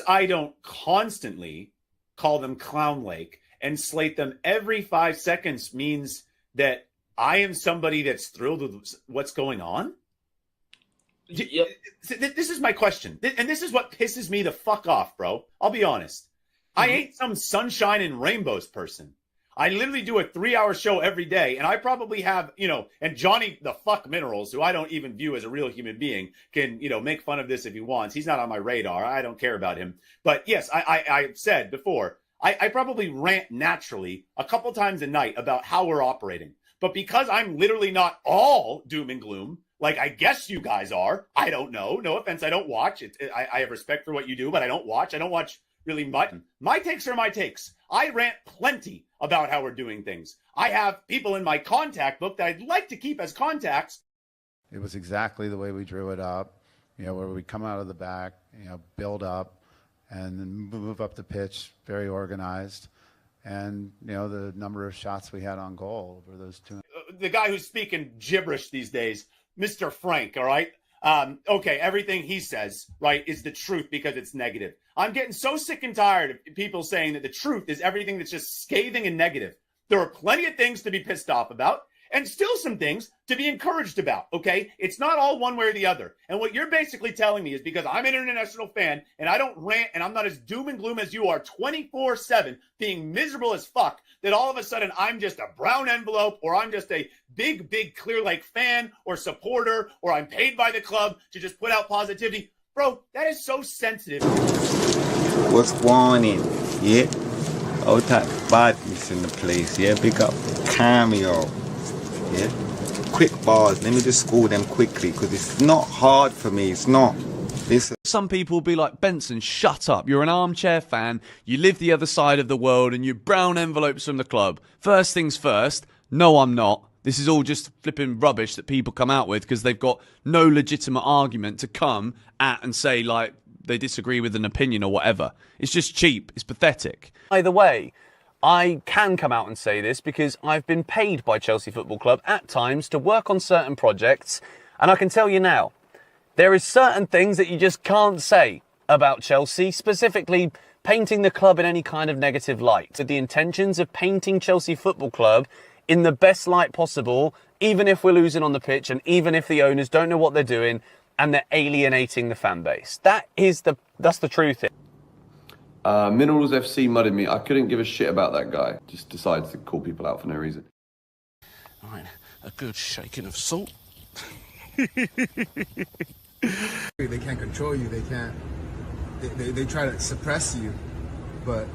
I don't constantly call them Clown Lake and slate them every 5 seconds means that I am somebody that's thrilled with what's going on? Yep. This is my question. And this is what pisses me the fuck off, bro. I'll be honest. I ain't some sunshine and rainbows person. I literally do a 3-hour show every day, and I probably have, and Johnny the fuck Minerals, who I don't even view as a real human being, can, make fun of this if he wants. He's not on my radar. I don't care about him. But yes, I've said before, I probably rant naturally a couple times a night about how we're operating. But because I'm literally not all doom and gloom, like I guess you guys are, I don't know. No offense, I don't watch. I have respect for what you do, but I don't watch. I don't watch really much. My takes are my takes. I rant plenty about how we're doing things. I have people in my contact book that I'd like to keep as contacts. It was exactly the way we drew it up, where we come out of the back, build up, and then move up the pitch, very organized. And, the number of shots we had on goal over those two. The guy who's speaking gibberish these days, Mr. Frank, all right? Okay, everything he says, right, is the truth because it's negative. I'm getting so sick and tired of people saying that the truth is everything that's just scathing and negative. There are plenty of things to be pissed off about and still some things to be encouraged about, okay? It's not all one way or the other. And what you're basically telling me is because I'm an international fan and I don't rant and I'm not as doom and gloom as you are 24/7 being miserable as fuck, that all of a sudden I'm just a brown envelope or I'm just a big Clear Lake fan or supporter or I'm paid by the club to just put out positivity. Bro, that is so sensitive. What's going on? Yeah? Old type badness in the place, yeah? Big up Cameo. Yeah, quick bars. Let me just score them quickly because it's not hard for me. It's not. Some people will be like, Benson, shut up. You're an armchair fan. You live the other side of the world and you brown envelopes from the club. First things first. No, I'm not. This is all just flipping rubbish that people come out with because they've got no legitimate argument to come at and say like they disagree with an opinion or whatever. It's just cheap. It's pathetic. Either way, I can come out and say this because I've been paid by Chelsea Football Club at times to work on certain projects. And I can tell you now, there is certain things that you just can't say about Chelsea, specifically painting the club in any kind of negative light. With the intentions of painting Chelsea Football Club in the best light possible, even if we're losing on the pitch and even if the owners don't know what they're doing and they're alienating the fan base. That's the truth. Minerals FC mudded me. I couldn't give a shit about that guy. Just decided to call people out for no reason. Right, a good shaking of salt. They can't control you. They can't. They try to suppress you, but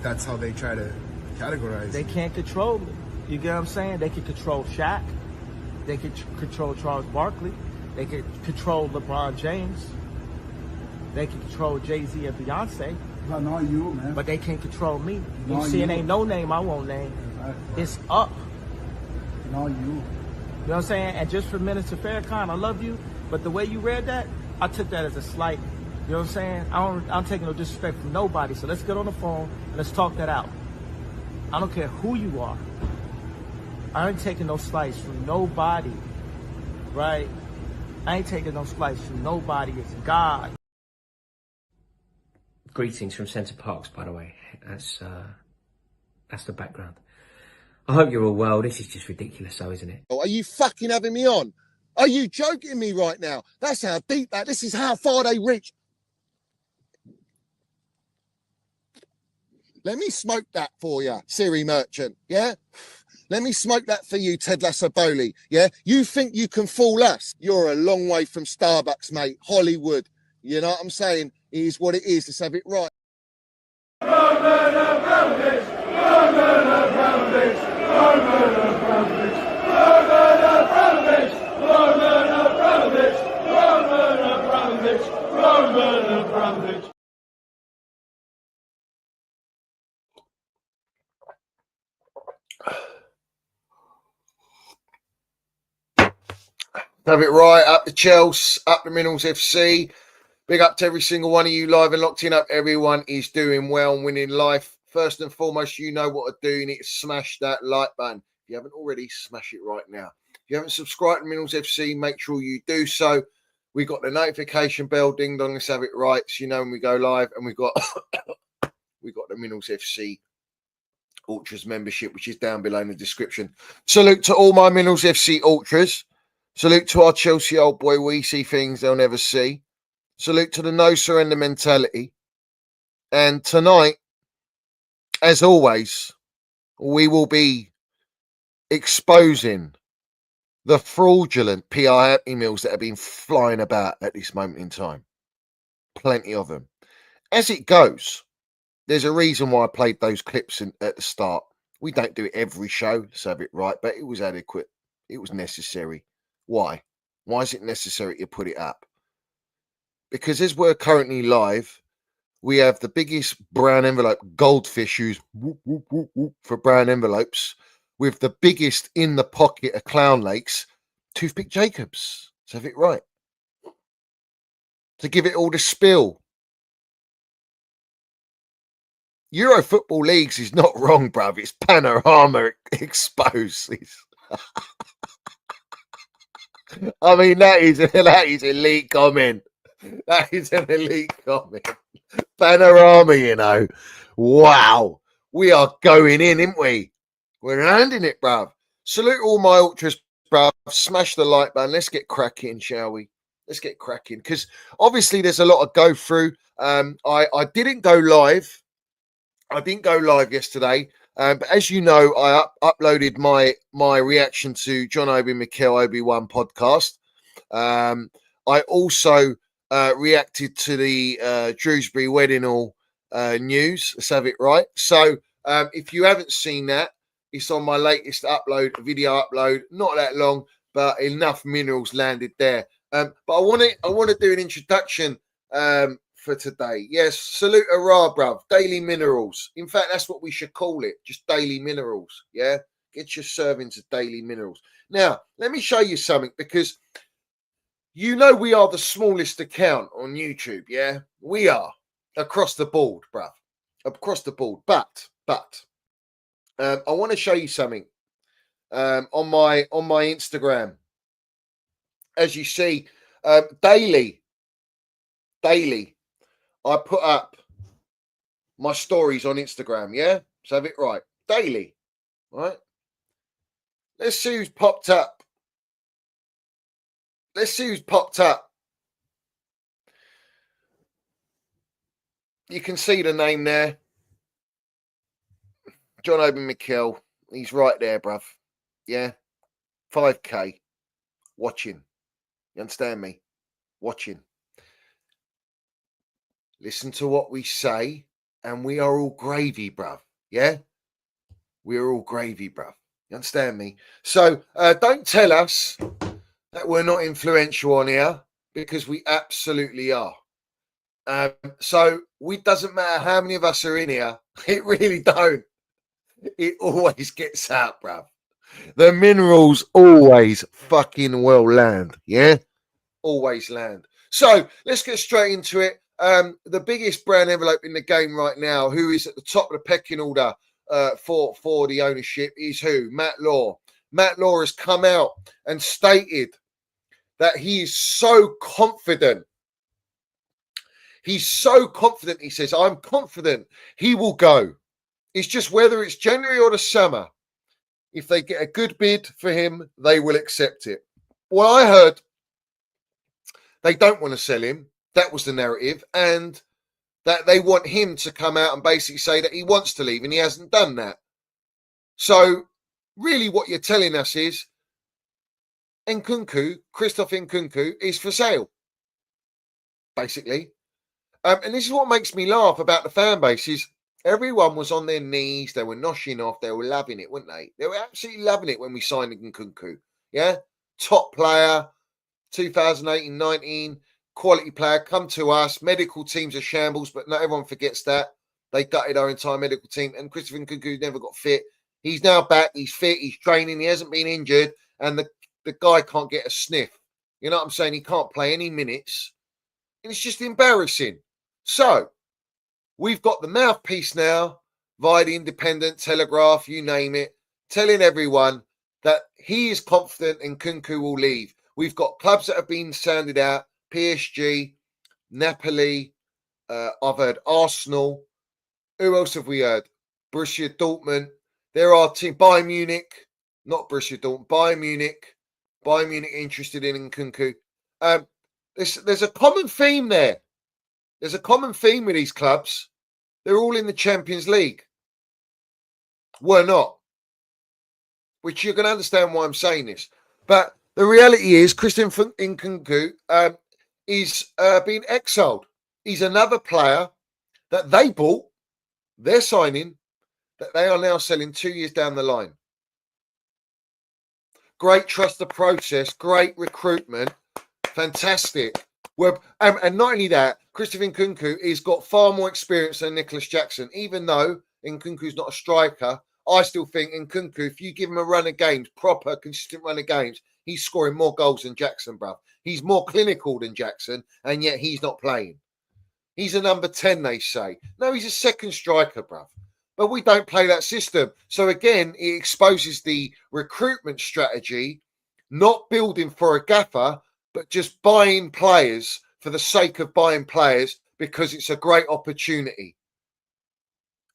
that's how they try to categorize. They can't control me. You get what I'm saying? They can control Shaq. They can control Charles Barkley. They can control LeBron James. They can control Jay-Z and Beyonce. But not you, man. But they can't control me. You Not see, you. it ain't no name I won't name. Exactly. It's up. Not you. You know what I'm saying? And just for minutes of Farrakhan, I love you. But the way you read that, I took that as a slight. You know what I'm saying? I'm taking no disrespect from nobody. So let's get on the phone and let's talk that out. I don't care who you are. I ain't taking no slights from nobody. Right? I ain't taking no slights from nobody. It's God. Greetings from Centre Parks, by the way. That's the background. I hope you're all well. This is just ridiculous, though, isn't it? Are you fucking having me on? Are you joking me right now? That's how deep that. This is how far they reach. Let me smoke that for you, Siri Merchant. Yeah. Let me smoke that for you, Ted Lasso-Bowley. Yeah. You think you can fool us? You're a long way from Starbucks, mate. Hollywood. You know what I'm saying? It is what it is. Let's have it right. Have it right. Up the Chelsea, up the Minerals FC. Big up to every single one of you live and locked in. Up everyone is doing well and winning life. First and foremost, you know what to do. You need to smash that like button. If you haven't already, smash it right now. If you haven't subscribed to Minerals FC, make sure you do so. We got the notification bell, ding dong, let's have it right. So you know when we go live, and we've got the Minerals FC Ultras membership, which is down below in the description. Salute to all my Minerals FC Ultras. Salute to our Chelsea old boy. We see things they'll never see. Salute to the no surrender mentality. And tonight, as always, we will be exposing the fraudulent PR emails that have been flying about at this moment in time. Plenty of them. As it goes, there's a reason why I played those clips at the start. We don't do it every show, let's have it right, but it was adequate. It was necessary. Why? Why is it necessary to put it up? Because as we're currently live, we have the biggest brown envelope goldfish who's whoop, whoop, whoop, whoop for brown envelopes, with the biggest in the pocket of Clown Lakes, Toothpick Jacobs. Let's have it right. To give it all the spill. Euro Football Leagues is not wrong, bruv. It's Panorama exposed. I mean, that is elite comment. That is an elite comment. Panorama, you know. Wow. We are going in, aren't we? We're landing it, bruv. Salute all my ultras, bruv. Smash the like button. Let's get cracking, shall we? Let's get cracking. Because obviously there's a lot to go through. I didn't go live. I didn't go live yesterday. But as you know, I uploaded my reaction to John Obi Mikel Obi-Wan podcast. I also reacted to the Dewsbury Wedding Hall news. Let's have it right. So if you haven't seen that, it's on my latest video upload. Not that long, but enough minerals landed there. But I want to do an introduction for today. Yes, salute hurrah, bruv. Daily minerals. In fact, that's what we should call it. Just daily minerals. Yeah, get your servings of daily minerals. Now, let me show you something, because you know we are the smallest account on YouTube. Yeah, we are across the board, bruv. Across the board. But I want to show you something on my Instagram. As you see, daily, I put up my stories on Instagram. Yeah, so have it right. Daily, right? Let's see who's popped up. Let's see who's popped up. You can see the name there. John Obi Mikel. He's right there, bruv. Yeah. 5K. Watching. You understand me? Watching. Listen to what we say, and we are all gravy, bruv. Yeah? We are all gravy, bruv. You understand me? So don't tell us that we're not influential on here, because we absolutely are. So it doesn't matter how many of us are in here. It really don't. It always gets out, bruv. The minerals always fucking well land. Yeah? Always land. So let's get straight into it. The biggest brown envelope in the game right now, who is at the top of the pecking order for the ownership, is who? Matt Law. Matt Law has come out and stated that he is so confident. He's so confident. He says, I'm confident he will go. It's just whether it's January or the summer. If they get a good bid for him, they will accept it. Well, I heard they don't want to sell him. That was the narrative. And that they want him to come out and basically say that he wants to leave, and he hasn't done that. So really what you're telling us is Nkunku, Christoph Nkunku, is for sale, basically. And this is what makes me laugh about the fan base is everyone was on their knees. They were noshing off. They were loving it, weren't they? They were absolutely loving it when we signed Nkunku. Yeah? Top player, 2018-19, quality player, come to us. Medical teams are shambles, but not everyone forgets that. They gutted our entire medical team, and Christopher Nkunku never got fit. He's now back. He's fit. He's training. He hasn't been injured, and the guy can't get a sniff. You know what I'm saying? He can't play any minutes, and it's just embarrassing. So we've got the mouthpiece now via the Independent, Telegraph, you name it, telling everyone that he is confident Nkunku will leave. We've got clubs that have been sounded out, PSG, Napoli. I've heard Arsenal. Who else have we heard? Borussia Dortmund. There are teams. Bayern Munich, not Borussia Dortmund. Bayern Munich. Bayern Munich interested in Nkunku. There's a common theme there. There's a common theme with these clubs. They're all in the Champions League. We're not. Which you're going to understand why I'm saying this. But the reality is, Christian Inkunku is being exiled. He's another player that they bought, they're signing, that they are now selling 2 years down the line. Great trust the process, great recruitment, fantastic. And not only that, Christopher Nkunku has got far more experience than Nicholas Jackson. Even though Nkunku's not a striker, I still think Nkunku, if you give him a run of games, proper, consistent run of games, he's scoring more goals than Jackson, bruv. He's more clinical than Jackson, and yet he's not playing. He's a number 10, they say. No, he's a second striker, bruv. But we don't play that system. So again, it exposes the recruitment strategy, not building for a gaffer, but just buying players for the sake of buying players because it's a great opportunity.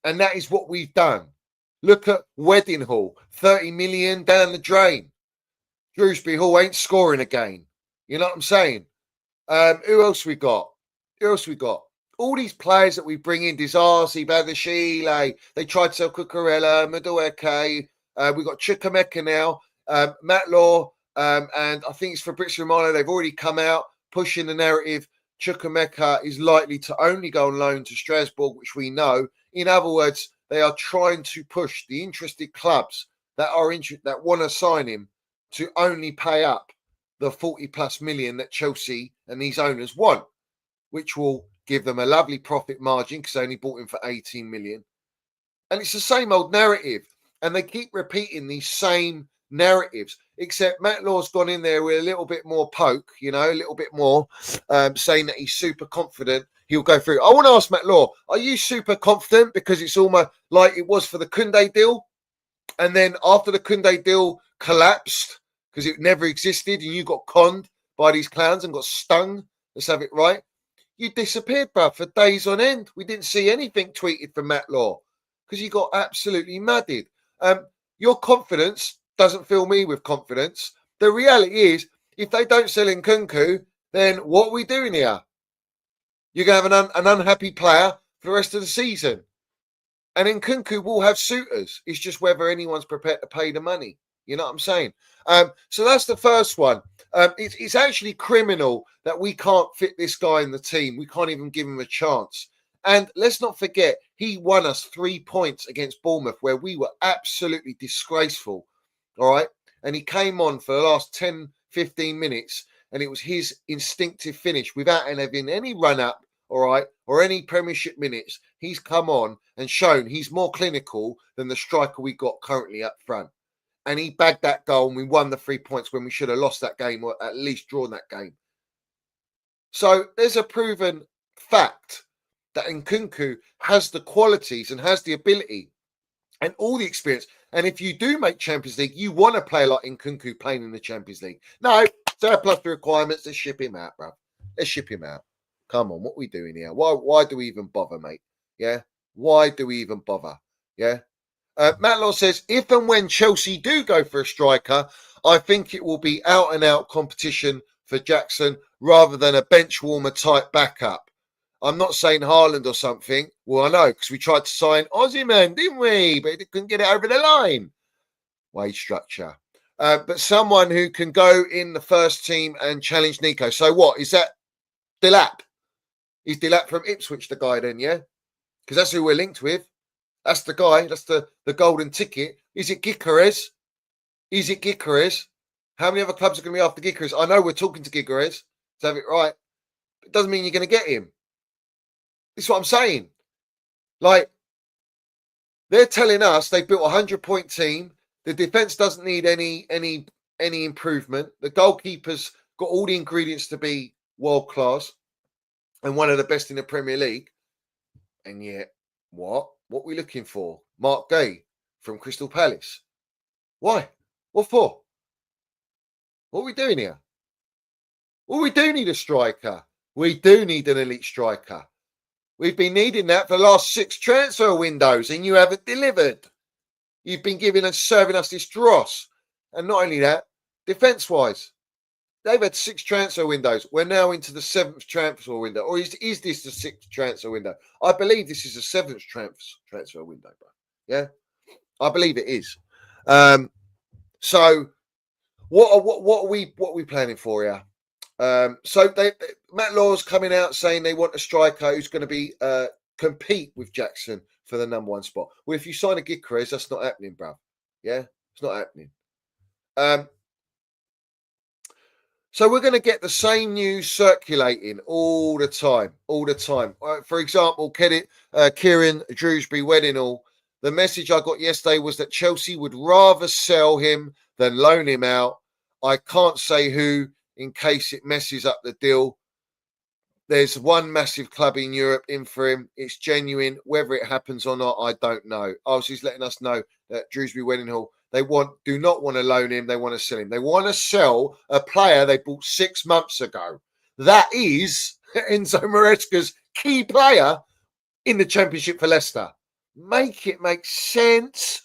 And that is what we've done. Look at Wedding Hall, 30 million down the drain. Dewsbury-Hall ain't scoring again. You know what I'm saying? Who else we got? All these players that we bring in, Disasi, Badashile, they tried to sell Cucurella, Madueke. We've got Chukwuemeka now, Matt Law, and I think it's Fabrizio Romano. They've already come out pushing the narrative. Chukwuemeka is likely to only go on loan to Strasbourg, which we know. In other words, they are trying to push the interested clubs that want to sign him to only pay up the 40+ million that Chelsea and these owners want, which will give them a lovely profit margin because they only bought him for 18 million. And it's the same old narrative. And they keep repeating these same narratives, except Matt Law's gone in there with a little bit more poke, a little bit more, saying that he's super confident he'll go through. I want to ask Matt Law, are you super confident because it's almost like it was for the Koundé deal? And then after the Koundé deal collapsed because it never existed and you got conned by these clowns and got stung, let's have it right, you disappeared, bruv, for days on end. We didn't see anything tweeted from Matt Law because you got absolutely mudded. Your confidence doesn't fill me with confidence. The reality is, if they don't sell Nkunku, then what are we doing here? You're going to have an unhappy player for the rest of the season. And Nkunku will have suitors. It's just whether anyone's prepared to pay the money. You know what I'm saying? So that's the first one. It's actually criminal that we can't fit this guy in the team. We can't even give him a chance. And let's not forget, he won us 3 points against Bournemouth where we were absolutely disgraceful. All right? And he came on for the last 10, 15 minutes, and it was his instinctive finish without having any run-up, all right, or any Premiership minutes. He's come on and shown he's more clinical than the striker we got currently up front. And he bagged that goal and we won the 3 points when we should have lost that game or at least drawn that game. So there's a proven fact that Nkunku has the qualities and has the ability and all the experience. And if you do make Champions League, you want to play like Nkunku playing in the Champions League. No, surplus the requirements. Let's ship him out, bro. Let's ship him out. Come on, what are we doing here? Why do we even bother, mate? Yeah? Why do we even bother? Yeah? Matt Law says, if and when Chelsea do go for a striker, I think it will be out-and-out competition for Jackson rather than a bench warmer type backup. I'm not saying Haaland or something. Well, I know, because we tried to sign Osimhen, didn't we? But it couldn't get it over the line. Wage structure. But someone who can go in the first team and challenge Nico. So what? Is that Delap? Is Delap from Ipswich the guy then, yeah? Because that's who we're linked with. That's the guy. That's the golden ticket. Is it Gyökeres? Is it Gyökeres? How many other clubs are going to be after Gyökeres? I know we're talking to Gyökeres to have it right. It doesn't mean you're going to get him. This is what I'm saying. Like, they're telling us they built a 100-point team. The defence doesn't need any improvement. The goalkeeper's got all the ingredients to be world class and one of the best in the Premier League. And yet, what? What are we looking for? Mark Guehi from Crystal Palace. Why? What for? What are we doing here? Well, we do need a striker. We do need an elite striker. We've been needing that for the last 6 transfer windows, and you haven't delivered. You've been serving us this dross. And not only that, defence-wise, they've had 6 transfer windows. We're now into the 7th transfer window. Or is this the 6th transfer window? I believe this is the 7th transfer window, bro. Yeah? I believe it is. So what are we planning for here? So Matt Law's coming out saying they want a striker who's going to be compete with Jackson for the number 1 spot. Well, if you sign a Gyökeres, that's not happening, bro. Yeah, it's not happening. So we're going to get the same news circulating all the time. For example, Kieran Dewsbury-Hall. The message I got yesterday was that Chelsea would rather sell him than loan him out. I can't say who, in case it messes up the deal. There's one massive club in Europe in for him. It's genuine. Whether it happens or not, I don't know. I was just letting us know that Dewsbury-Hall, do not want to loan him. They want to sell him. They want to sell a player they bought 6 months ago. That is Enzo Maresca's key player in the Championship for Leicester. Make it make sense.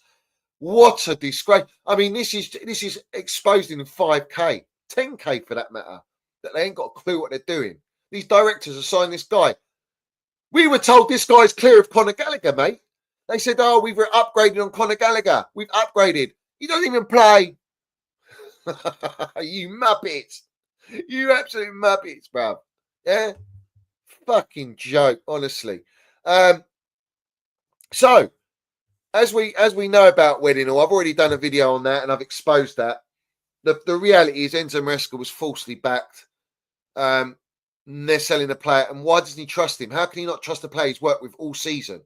What a disgrace. I mean, this is exposed in 5K. 10K for that matter, that they ain't got a clue what they're doing. These directors are signing this guy. We were told this guy's clear of Conor Gallagher, mate. They said, oh, we've upgraded on Conor Gallagher. We've upgraded. You don't even play. You muppets. You absolute muppets, bruv. Yeah? Fucking joke, honestly. So, as we know about Weddinghall, I've already done a video on that and I've exposed that. The reality is Enzo Maresca was falsely backed. They're selling the player. And why doesn't he trust him? How can he not trust the player he's worked with all season?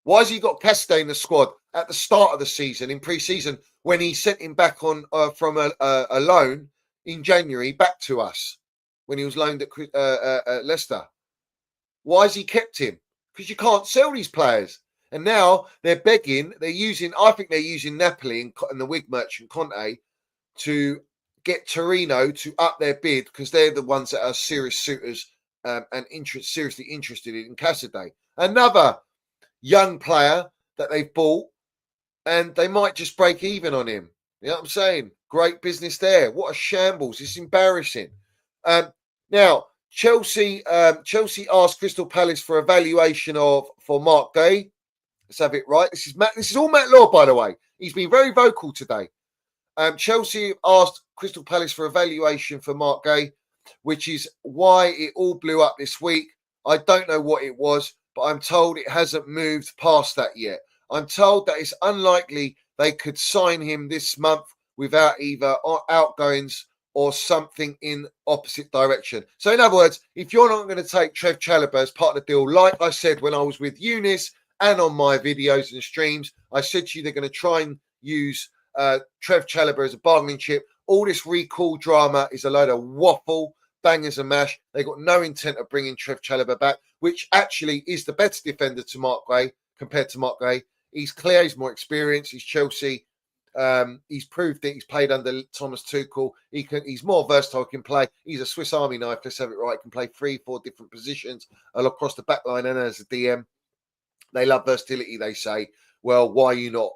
Why has he got Castell in the squad at the start of the season, in pre-season, when he sent him back on from a loan in January back to us when he was loaned at Leicester? Why has he kept him? Because you can't sell these players. And now they're begging. I think they're using Napoli and the wig merchant Conte to get Torino to up their bid because they're the ones that are serious suitors and seriously interested in Casadei. Another young player that they've bought, and they might just break even on him. You know what I'm saying? Great business there. What a shambles. It's embarrassing. Now, Chelsea asked Crystal Palace for a valuation for Mark Guehi. Let's have it right. This is all Matt Law, by the way. He's been very vocal today. Chelsea asked Crystal Palace for a valuation for Mark Guehi, which is why it all blew up this week. I don't know what it was, but I'm told it hasn't moved past that yet. I'm told that it's unlikely they could sign him this month without either outgoings or something in opposite direction. So in other words, if you're not going to take Trev Chalobah as part of the deal, like I said when I was with Eunice and on my videos and streams, I said to you they're going to try and use Trev Chalobah as a bargaining chip. All this recall drama is a load of waffle, bangers and mash. They got no intent of bringing Trev Chalobah back, which actually is the better defender to Mark Guehi compared to Mark Guehi. He's clear, he's more experienced, he's Chelsea. He's proved it. He's played under Thomas Tuchel. He's more versatile, can play. He's a Swiss Army knife, let's have it right. Can play 3-4 different positions across the back line and as a DM. They love versatility, they say. Well, why are you not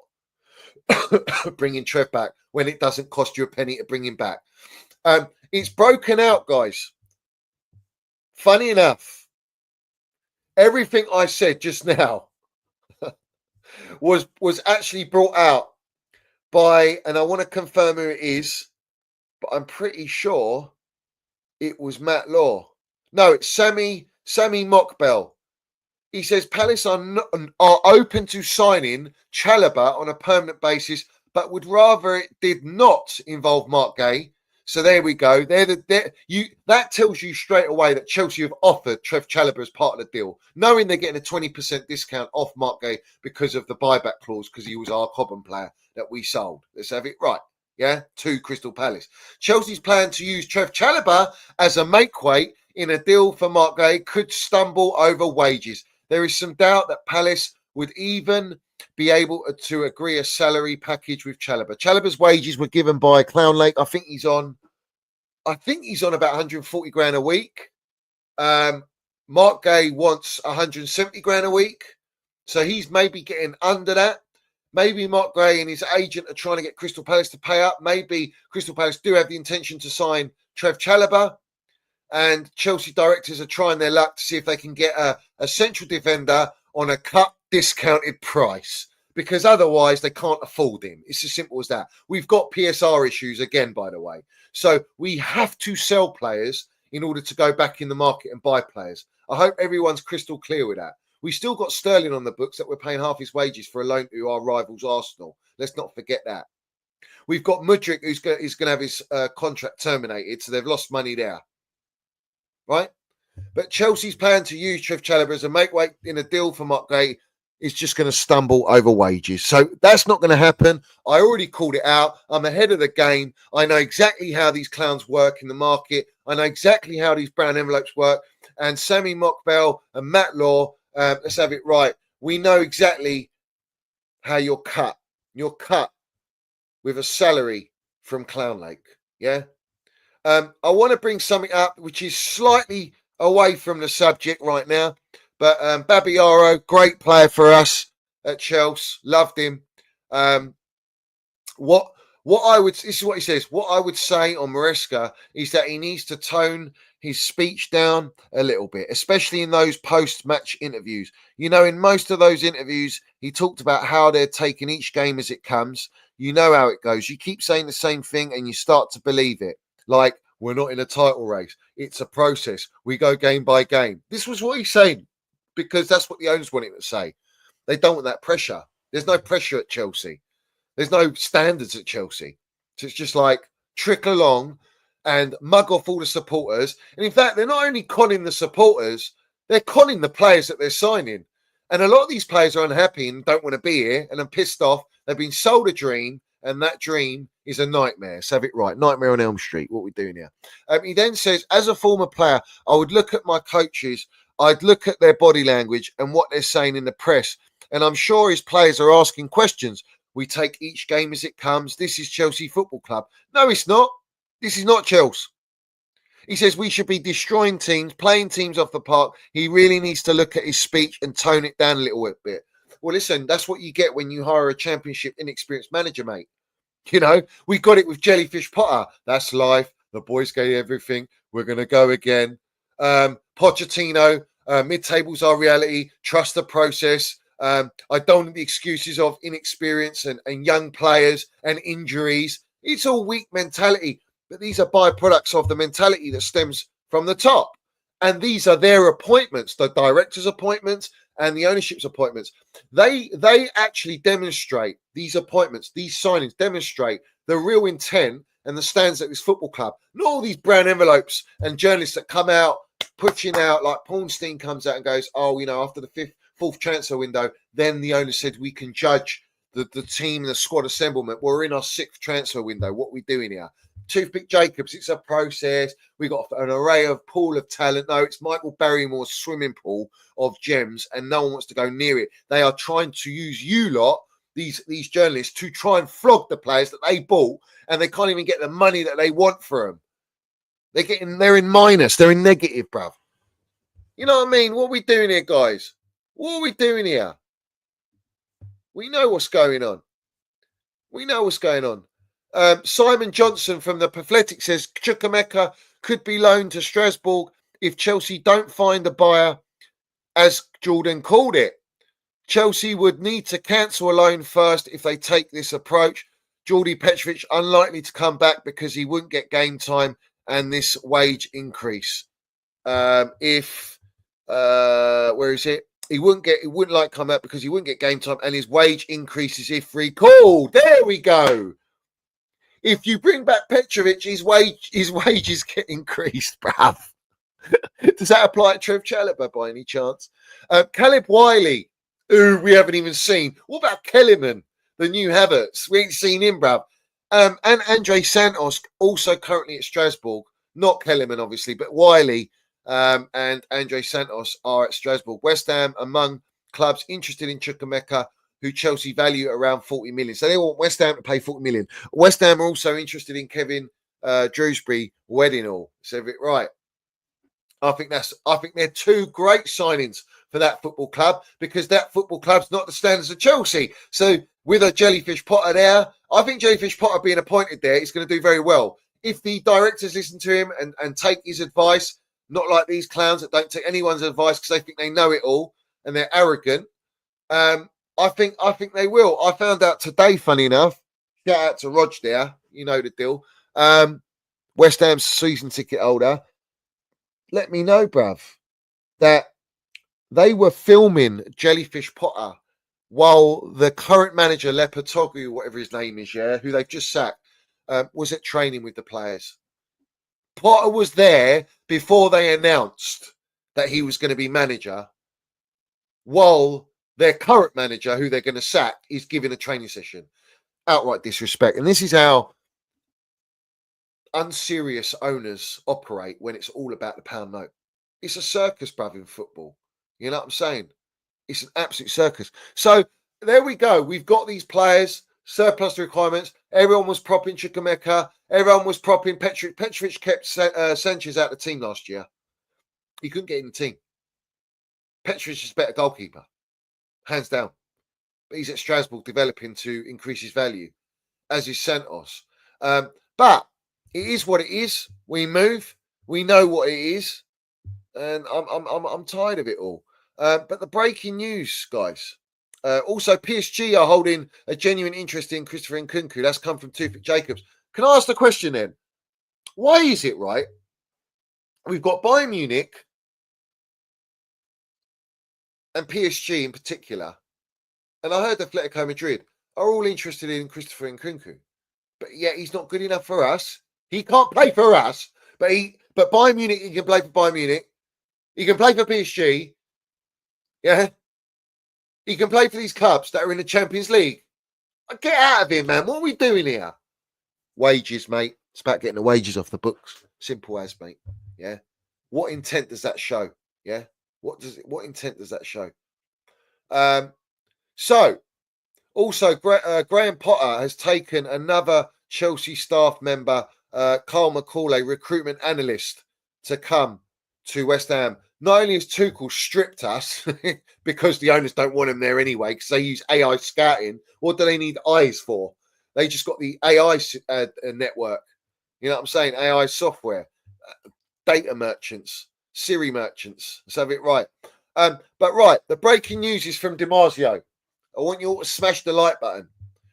bringing Trev back when it doesn't cost you a penny to bring him back? It's broken out, guys. Funny enough, everything I said just now was actually brought out by, and I want to confirm who it is, but I'm pretty sure it was Matt Law. No, it's Sammy Mockbell. He says Palace are open to signing Chalobah on a permanent basis, but would rather it did not involve Mark Guehi. So there we go. That tells you straight away that Chelsea have offered Trev Chalobah as part of the deal, knowing they're getting a 20% discount off Mark Guehi because of the buyback clause, because he was our Cobham player that we sold. Let's have it right. Yeah, to Crystal Palace. Chelsea's plan to use Trev Chalobah as a makeweight in a deal for Mark Guehi could stumble over wages. There is some doubt that Palace would even be able to agree a salary package with Chalobah. Chalobah's wages were given by Clown Lake. I think he's on I think he's on about 140 grand a week. Mark Guehi wants 170 grand a week. So he's maybe getting under that. Maybe Mark Guehi and his agent are trying to get Crystal Palace to pay up. Maybe Crystal Palace do have the intention to sign Trev Chalobah. And Chelsea directors are trying their luck to see if they can get a central defender on a cut discounted price. Because otherwise they can't afford him. It's as simple as that. We've got PSR issues again, by the way. So we have to sell players in order to go back in the market and buy players. I hope everyone's crystal clear with that. We still got Sterling on the books that we're paying half his wages for a loan to our rivals Arsenal. Let's not forget that. We've got Mudryk who's going to have his contract terminated, so they've lost money there. Right? But Chelsea's plan to use Trev Chalobah as a makeweight in a deal for Mark Guehi is just going to stumble over wages. So that's not going to happen. I already called it out. I'm ahead of the game. I know exactly how these clowns work in the market. I know exactly how these brown envelopes work. And Sammy Mockbell and Matt Law, let's have it right. We know exactly how you're cut. You're cut with a salary from Clown Lake. Yeah. I want to bring something up which is slightly away from the subject right now. But Babiaro, great player for us at Chelsea. Loved him. What I would, this is what he says. What I would say on Maresca is that he needs to tone his speech down a little bit, especially in those post-match interviews. You know, in most of those interviews, he talked about how they're taking each game as it comes. You know how it goes. You keep saying the same thing and you start to believe it. Like, we're not in a title race. It's a process. We go game by game. This was what he's saying, because that's what the owners want him to say. They don't want that pressure. There's no pressure at Chelsea. There's no standards at Chelsea. So it's just like trickle along and mug off all the supporters. And in fact, they're not only conning the supporters, they're conning the players that they're signing. And a lot of these players are unhappy and don't want to be here and are pissed off. They've been sold a dream, and that dream is a nightmare. Let's have it right. Nightmare on Elm Street, what we're doing here. He then says, as a former player, I would look at my coaches, I'd look at their body language and what they're saying in the press. And I'm sure his players are asking questions. We take each game as it comes. This is Chelsea Football Club. No, it's not. This is not Chelsea. He says we should be destroying teams, playing teams off the park. He really needs to look at his speech and tone it down a little bit. Well, listen, that's what you get when you hire a championship inexperienced manager, mate. You know, we got it with Jellyfish Potter. That's life. The boys gave everything. We're going to go again. Pochettino, mid-tables are reality. Trust the process. I don't want the excuses of inexperience and young players and injuries. It's all weak mentality. But these are byproducts of the mentality that stems from the top. And these are their appointments, the directors' appointments and the ownership's appointments. They actually demonstrate, these appointments, these signings demonstrate the real intent and the stands at this football club. Not all these brown envelopes and journalists that come out, pushing out, like Paulstein comes out and goes, oh, you know, after the fourth transfer window, then the owner said we can judge the team and the squad assemblement. We're in our sixth transfer window. What are we doing here? Toothpick Jacobs, it's a process. We got an array of pool of talent. No, it's Michael Barrymore's swimming pool of gems, and no one wants to go near it. They are trying to use you lot, these journalists, to try and flog the players that they bought, and they can't even get the money that they want for them. They're in minus, they're in negative, bruv. You know what I mean? What are we doing here, guys? What are we doing here? We know what's going on. We know what's going on. Simon Johnson from the Pathletic says Chukwuemeka could be loaned to Strasbourg if Chelsea don't find a buyer, as Jordan called it. Chelsea would need to cancel a loan first if they take this approach. Jordi Petrovic unlikely to come back because he wouldn't get game time and this wage increase. Where is it? He wouldn't like to come back because he wouldn't get game time and his wage increases if recalled. There we go. If you bring back Petrovic, his wages get increased, bruv. Does that apply to Trev Chalobah by any chance? Caleb Wiley, who we haven't even seen. What about Kellerman, the new Havertz? We ain't seen him, bruv. And Andre Santos, also currently at Strasbourg. Not Kellerman, obviously, but Wiley and Andre Santos are at Strasbourg. West Ham among clubs interested in Chukwuemeka, who Chelsea value around 40 million. So they want West Ham to pay 40 million. West Ham are also interested in Kevin Dewsbury wedding hall. Said it right. I think they're two great signings for that football club, because that football club's not the standards of Chelsea. So with a Jellyfish Potter there, I think Jellyfish Potter being appointed there is going to do very well. If the directors listen to him and take his advice, not like these clowns that don't take anyone's advice because they think they know it all and they're arrogant, I think they will. I found out today, funny enough, shout out to Rog there, you know the deal, West Ham's season ticket holder, let me know, bruv, that they were filming Jellyfish Potter while the current manager, Lepatogu, whatever his name is, who they've just sacked, was at training with the players. Potter was there before they announced that he was going to be manager, while their current manager, who they're going to sack, is giving a training session. Outright disrespect. And this is how unserious owners operate when it's all about the pound note. It's a circus, bruv, in football. You know what I'm saying? It's an absolute circus. So there we go. We've got these players, surplus requirements. Everyone was propping Chukwuemeka. Everyone was propping Petrovic. Petrovic kept Sanchez out of the team last year. He couldn't get in the team. Petrovic is a better goalkeeper, hands down. But he's at Strasbourg developing to increase his value, as is Santos. But it is what it is. We move. We know what it is, and I'm tired of it all. But the breaking news, guys. Also, PSG are holding a genuine interest in Christopher Nkunku. That's come from Tufik Jacobs. Can I ask the question then? Why is it, right? We've got Bayern Munich and PSG in particular, and I heard Atletico Madrid are all interested in Christopher Nkunku, but yet he's not good enough for us. He can't play for us, but Bayern Munich, he can play for Bayern Munich. He can play for PSG. Yeah. He can play for these clubs that are in the Champions League. Get out of here, man. What are we doing here? Wages, mate. It's about getting the wages off the books. Simple as, mate. Yeah. What intent does that show? Yeah. What intent does that show? So, also, Graham Potter has taken another Chelsea staff member, Carl McCauley, recruitment analyst, to come to West Ham. Not only has Tuchel stripped us because the owners don't want him there anyway, because they use AI scouting. What do they need eyes for? They just got the AI network. You know what I'm saying? AI software, data merchants, Siri merchants. Let's have it right. But right, the breaking news is from Dimarzio. I want you all to smash the like button.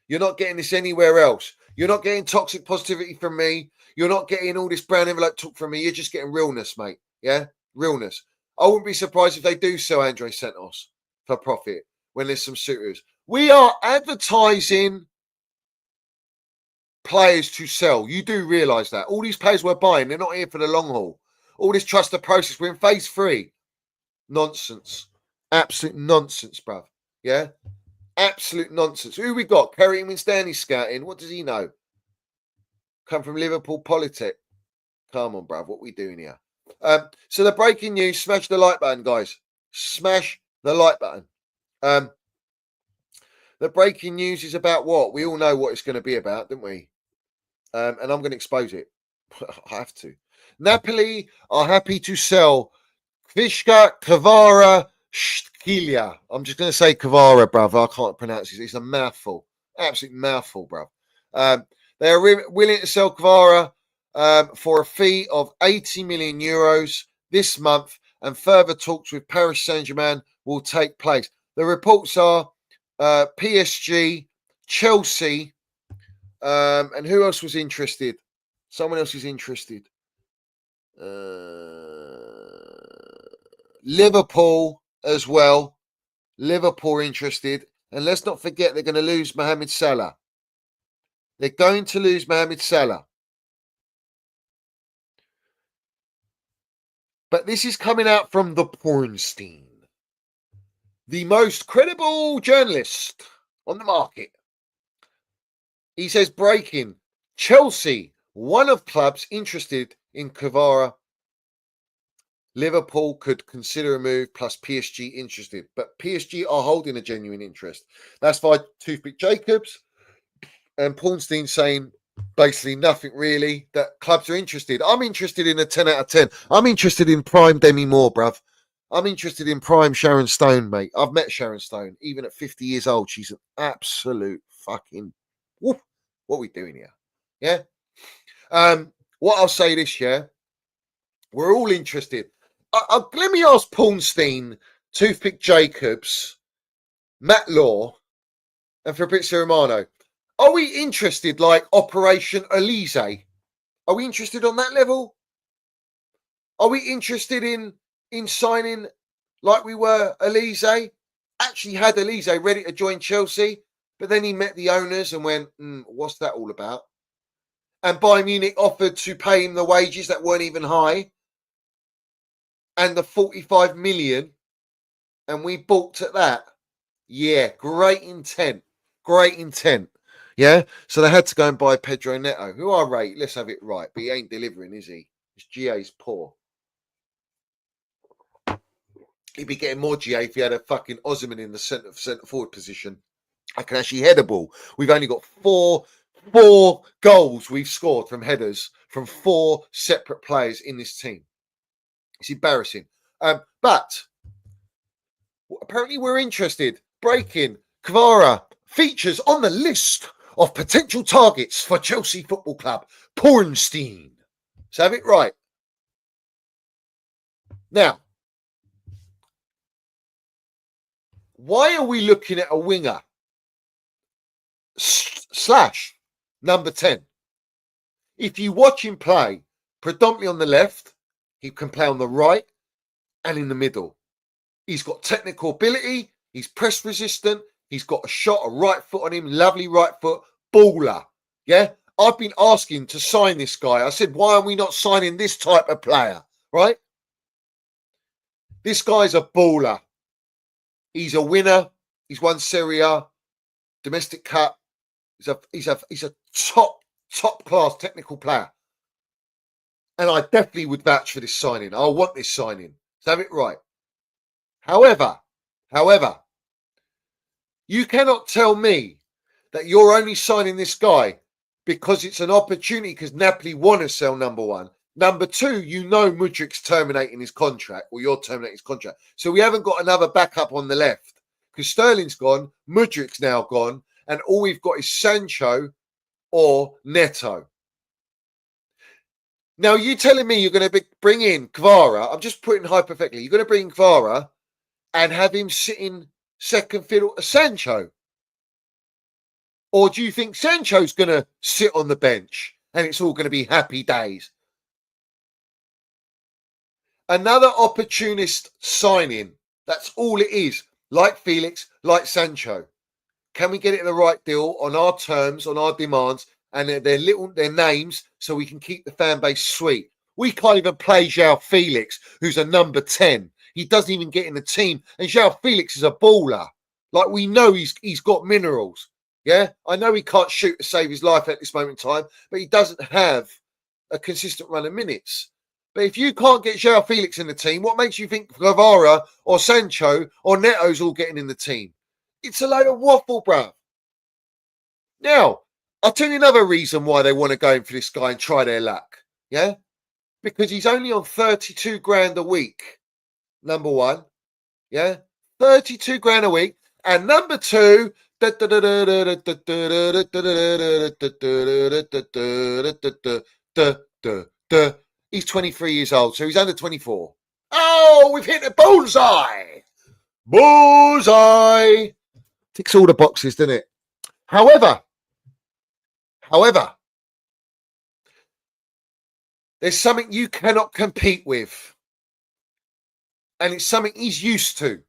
You're not getting this anywhere else. You're not getting toxic positivity from me. You're not getting all this brown envelope talk from me. You're just getting realness, mate. Yeah? Realness. I wouldn't be surprised if they do sell Andre Santos for profit when there's some suitors. We are advertising players to sell. You do realise that. All these players we're buying, they're not here for the long haul. All this trust the process. We're in phase 3. Nonsense. Absolute nonsense, bruv. Yeah? Absolute nonsense. Who we got? Kerry Winstanley scouting. What does he know? Come from Liverpool Politic. Come on, bruv. What are we doing here? So the breaking news, smash the like button, guys. Smash the like button. The breaking news is about what? We all know what it's going to be about, don't we? And I'm going to expose it. I have to. Napoli are happy to sell Kvaratskhelia. I'm just going to say Kvara, bruv. I can't pronounce it. It's a mouthful. Absolute mouthful, bruv. They are willing to sell Kvara for a fee of 80 million euros this month, and further talks with Paris Saint-Germain will take place. The reports are PSG, Chelsea, and who else was interested? Someone else is interested. Liverpool as well. Liverpool interested. And let's not forget they're going to lose Mohamed Salah. They're going to lose Mohamed Salah. But this is coming out from the Pornstein, the most credible journalist on the market. He says, breaking, Chelsea, one of clubs interested in Kvara. Liverpool could consider a move, plus PSG interested. But PSG are holding a genuine interest. That's by Toothpick Jacobs. And Pornstein saying Basically, nothing really that clubs are interested. I'm interested in a 10 out of 10. I'm interested in prime Demi Moore, bruv. I'm interested in prime Sharon Stone, mate. I've met Sharon Stone. Even at 50 years old, she's an absolute fucking... Whoop. What are we doing here? Yeah? What I'll say this year, we're all interested. Let me ask Paulstein, Toothpick Jacobs, Matt Law, and Fabrizio Romano. Are we interested like Operation Elise? Are we interested on that level? Are we interested in signing like we were Elise? Actually had Elise ready to join Chelsea, but then he met the owners and went, what's that all about? And Bayern Munich offered to pay him the wages that weren't even high and the 45 million, and we balked at that. Yeah, great intent. Great intent. Yeah, so they had to go and buy Pedro Neto, who I rate. Let's have it right, but he ain't delivering, is he? His GA's poor. He'd be getting more GA if he had a fucking Osimhen in the centre forward position. I can actually head a ball. We've only got four goals we've scored from headers from 4 separate players in this team. It's embarrassing. But apparently we're interested. Breaking Kvara features on the list of potential targets for Chelsea Football Club. Pornstein. So have it right. Now, why are we looking at a winger / number 10? If you watch him play, predominantly on the left, he can play on the right and in the middle. He's got technical ability. He's press resistant. He's got a shot, a right foot on him, lovely right foot, baller. Yeah, I've been asking to sign this guy. I said, why are we not signing this type of player? Right? This guy's a baller. He's a winner. He's won Serie A, domestic cup. He's a top class technical player. And I definitely would vouch for this signing. I want this signing. So have it right. However, you cannot tell me that you're only signing this guy because it's an opportunity because Napoli want to sell number 1. Number 2, you know Mudrik's terminating his contract, or you're terminating his contract. So we haven't got another backup on the left because Sterling's gone, Mudrik's now gone, and all we've got is Sancho or Neto. Now, you telling me you're going to bring in Kvara, I'm just putting hypothetically, you're going to bring Kvara and have him sitting second fiddle to Sancho? Or do you think Sancho's going to sit on the bench and it's all going to be happy days? Another opportunist signing. That's all it is. Like Felix, like Sancho. Can we get it at the right deal on our terms, on our demands, and their names, so we can keep the fan base sweet? We can't even play João Felix, who's a number 10. He doesn't even get in the team. And João Felix is a baller. Like, we know he's got minerals. Yeah? I know he can't shoot to save his life at this moment in time, but he doesn't have a consistent run of minutes. But if you can't get João Felix in the team, what makes you think Kvara or Sancho or Neto's all getting in the team? It's a load of waffle, bruv. Now, I'll tell you another reason why they want to go in for this guy and try their luck. Yeah? Because he's only on 32 grand a week. Number 1. Yeah? 32 grand a week. And number 2, he's 23 years old, so he's under 24. Oh, we've hit the bullseye. Bullseye. Ticks all the boxes, doesn't it? However, there's something you cannot compete with. And it's something he's used to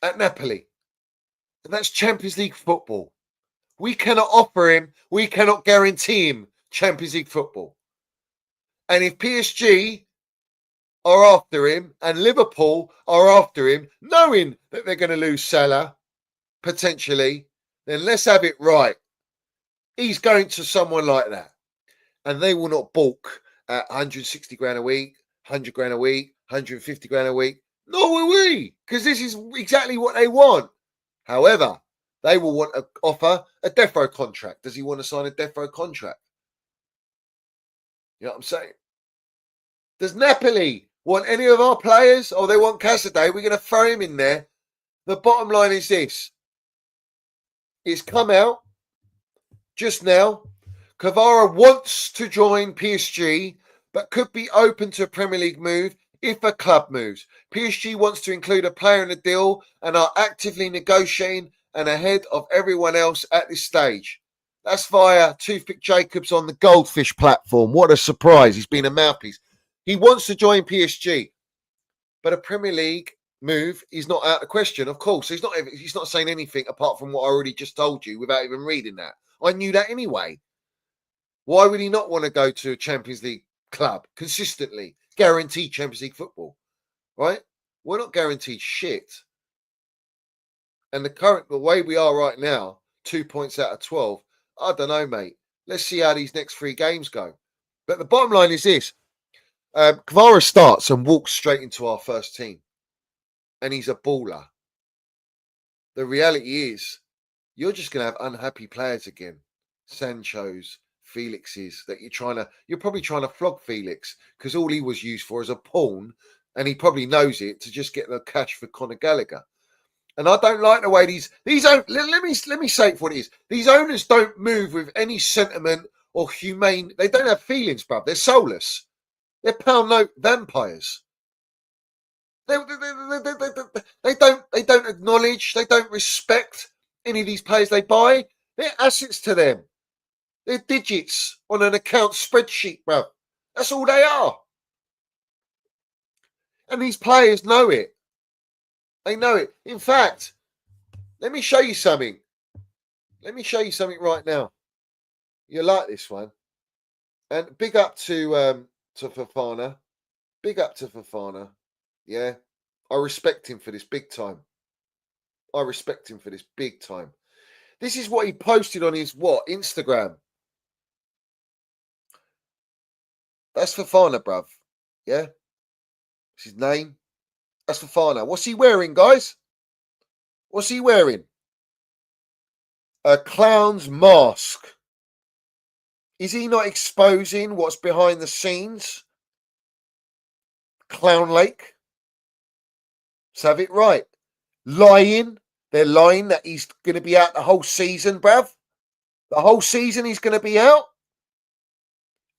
at Napoli. And that's Champions League football. We cannot offer him, we cannot guarantee him Champions League football. And if PSG are after him and Liverpool are after him, knowing that they're going to lose Salah, potentially, then let's have it right. He's going to someone like that. And they will not balk at 160 grand a week, 100 grand a week, 150 grand a week. Nor will we, because this is exactly what they want. However, They will want to offer a defo contract. Does he want to sign a defo contract? You know what I'm saying? Does Napoli want any of our players? Or they want Casadei? We're going to throw him in there. The bottom line is this. It's come out just now. Kvara wants to join PSG, but could be open to a Premier League move if a club moves. PSG wants to include a player in the deal and are actively negotiating and ahead of everyone else at this stage. That's via Toothpick Jacobs on the Goldfish platform. What a surprise. He's been a mouthpiece. He wants to join PSG, but a Premier League move is not out of question. Of course, he's not saying anything apart from what I already just told you without even reading that. I knew that anyway. Why would he not want to go to a Champions League club consistently, guaranteed Champions League football, right? We're not guaranteed shit. And the way we are right now, 2 points out of 12, I don't know, mate. Let's see how these next 3 games go. But the bottom line is this. Kvara starts and walks straight into our first team. And he's a baller. The reality is, you're just going to have unhappy players again. Sancho's, Felix's, that you're probably trying to flog Felix because all he was used for is a pawn, and he probably knows it to just get the cash for Conor Gallagher. And I don't like the way let me say it for what it is. These owners don't move with any sentiment or humane. They don't have feelings, bruv. They're soulless. They're pound note vampires. They don't acknowledge. They don't respect any of these players they buy. They're assets to them. They're digits on an account spreadsheet, bruv. That's all they are. And these players know it. They know it. In fact, let me show you something. Let me show you something right now. You'll like this one. And big up to Fofana. Big up to Fofana. Yeah. I respect him for this big time. I respect him for this big time. This is what he posted on his Instagram. That's Fofana, bruv. Yeah. That's his name. That's Fofana. What's he wearing, guys? What's he wearing? A clown's mask. Is he not exposing what's behind the scenes? Clown Lake. Let's have it right. Lying. They're lying that he's going to be out the whole season, bruv. The whole season he's going to be out.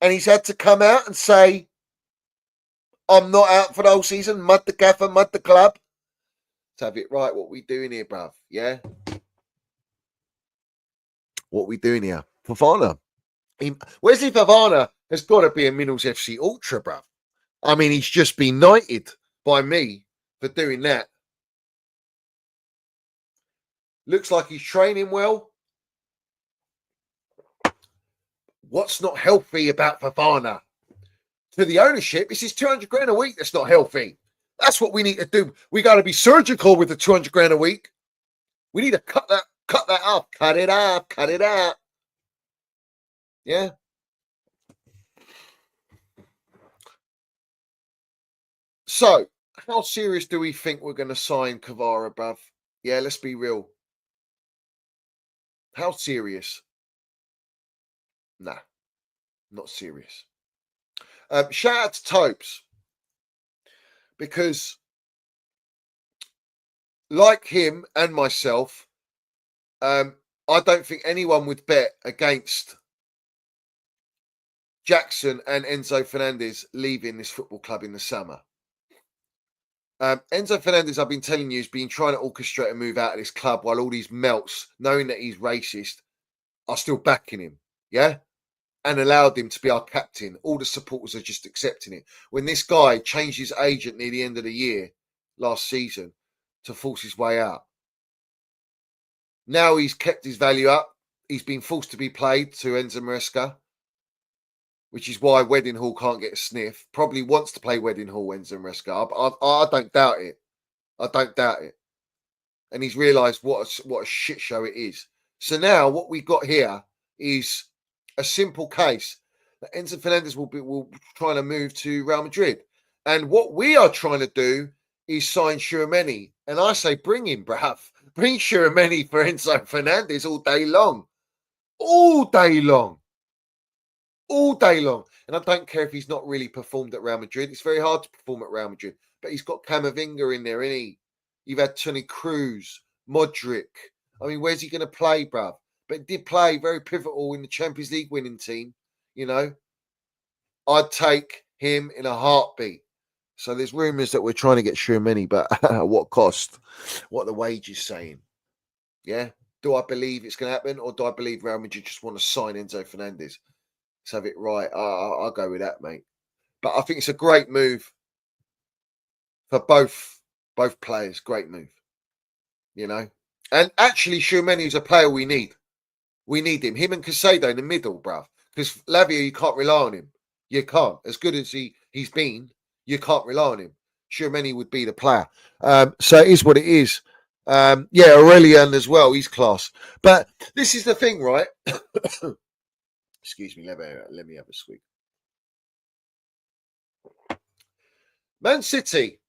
And he's had to come out and say, I'm not out for the whole season. Mud the gaffer, mud the club. Let's have it right. What we doing here, bruv? Yeah? What we doing here? Fofana. Wesley Fofana has got to be a Minnals FC Ultra, bruv. I mean, he's just been knighted by me for doing that. Looks like he's training well. What's not healthy about Fofana? To the ownership, this is 200 grand a week that's not healthy. That's what we need to do. We got to be surgical with the 200 grand a week. We need to cut that off. Cut it out. Yeah. So, how serious do we think we're going to sign Kvara, bruv? Yeah, let's be real. How serious? Nah, not serious. Shout out to Topes, because like him and myself, I don't think anyone would bet against Jackson and Enzo Fernandez leaving this football club in the summer. Enzo Fernandez, I've been telling you, has been trying to orchestrate a move out of this club while all these melts, knowing that he's racist, are still backing him. Yeah? And allowed him to be our captain. All the supporters are just accepting it. When this guy changed his agent near the end of the year, last season, to force his way out. Now he's kept his value up. He's been forced to be played to Enzo Maresca, which is why Wedding Hall can't get a sniff. Probably wants to play Wedding Hall, Enzo Maresca. I don't doubt it. I don't doubt it. And he's realised what a shit show it is. So now what we got here is a simple case that Enzo Fernandez will try to move to Real Madrid. And what we are trying to do is sign Tchouaméni. And I say, bring him, bruv. Bring Tchouaméni for Enzo Fernandez all day long. All day long. All day long. And I don't care if he's not really performed at Real Madrid. It's very hard to perform at Real Madrid. But he's got Camavinga in there, isn't he? You've had Toni Kroos, Modric. I mean, where's he going to play, bruv? But he did play very pivotal in the Champions League winning team, you know. I'd take him in a heartbeat. So there's rumours that we're trying to get Tchouaméni, but at what cost? What the wage is saying. Yeah? Do I believe it's going to happen, or do I believe Real Madrid just want to sign Enzo Fernandez? Let's have it right. I'll go with that, mate. But I think it's a great move for both players. Great move. You know? And actually, Tchouaméni is a player we need. We need him. Him and Caicedo in the middle, bruv. Because Lavia, you can't rely on him. You can't. As good as he's been, you can't rely on him. Tchouaméni would be the player. So it is what it is. Yeah, Aurelian as well. He's class. But this is the thing, right? Excuse me. Let me have a swig. Man City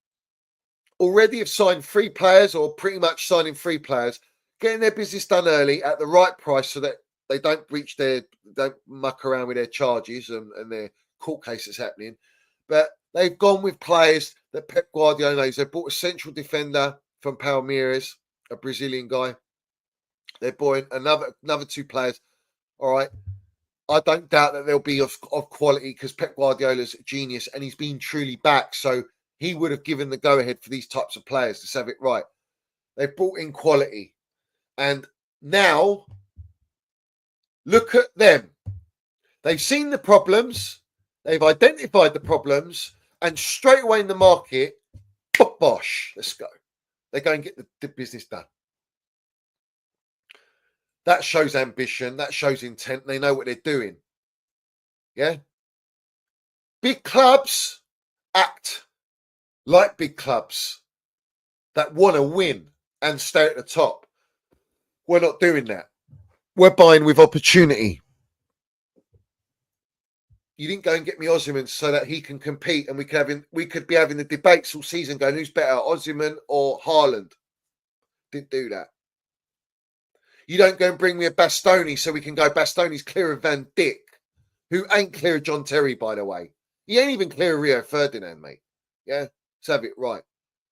already have signed 3 players, or pretty much signing 3 players, getting their business done early at the right price so that they don't don't muck around with their charges and their court cases happening. But they've gone with players that Pep Guardiola knows. They bought a central defender from Palmeiras, a Brazilian guy. They're buying another 2 players. All right. I don't doubt that they'll be of quality because Pep Guardiola's a genius and he's been truly back. So he would have given the go-ahead for these types of players to have it right. They've brought in quality. And now, look at them. They've seen the problems. They've identified the problems. And straight away in the market, bosh, let's go. They go and get the business done. That shows ambition. That shows intent. They know what they're doing. Yeah? Big clubs act like big clubs that want to win and stay at the top. We're not doing that. We're buying with opportunity. You didn't go and get me Osimhen so that he can compete and we could be having the debates all season going, who's better, Osimhen or Haaland? Didn't do that. You don't go and bring me a Bastoni so we can go, Bastoni's clear of Van Dijk, who ain't clear of John Terry, by the way. He ain't even clear of Rio Ferdinand, mate. Yeah? Let's have it right.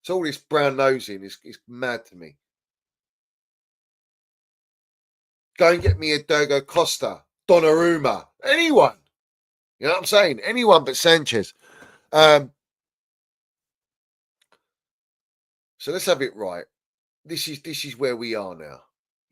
So all this brown nosing is mad to me. Go and get me a Diego Costa, Donnarumma, anyone. You know what I'm saying? Anyone but Sanchez. So let's have it right. This is where we are now.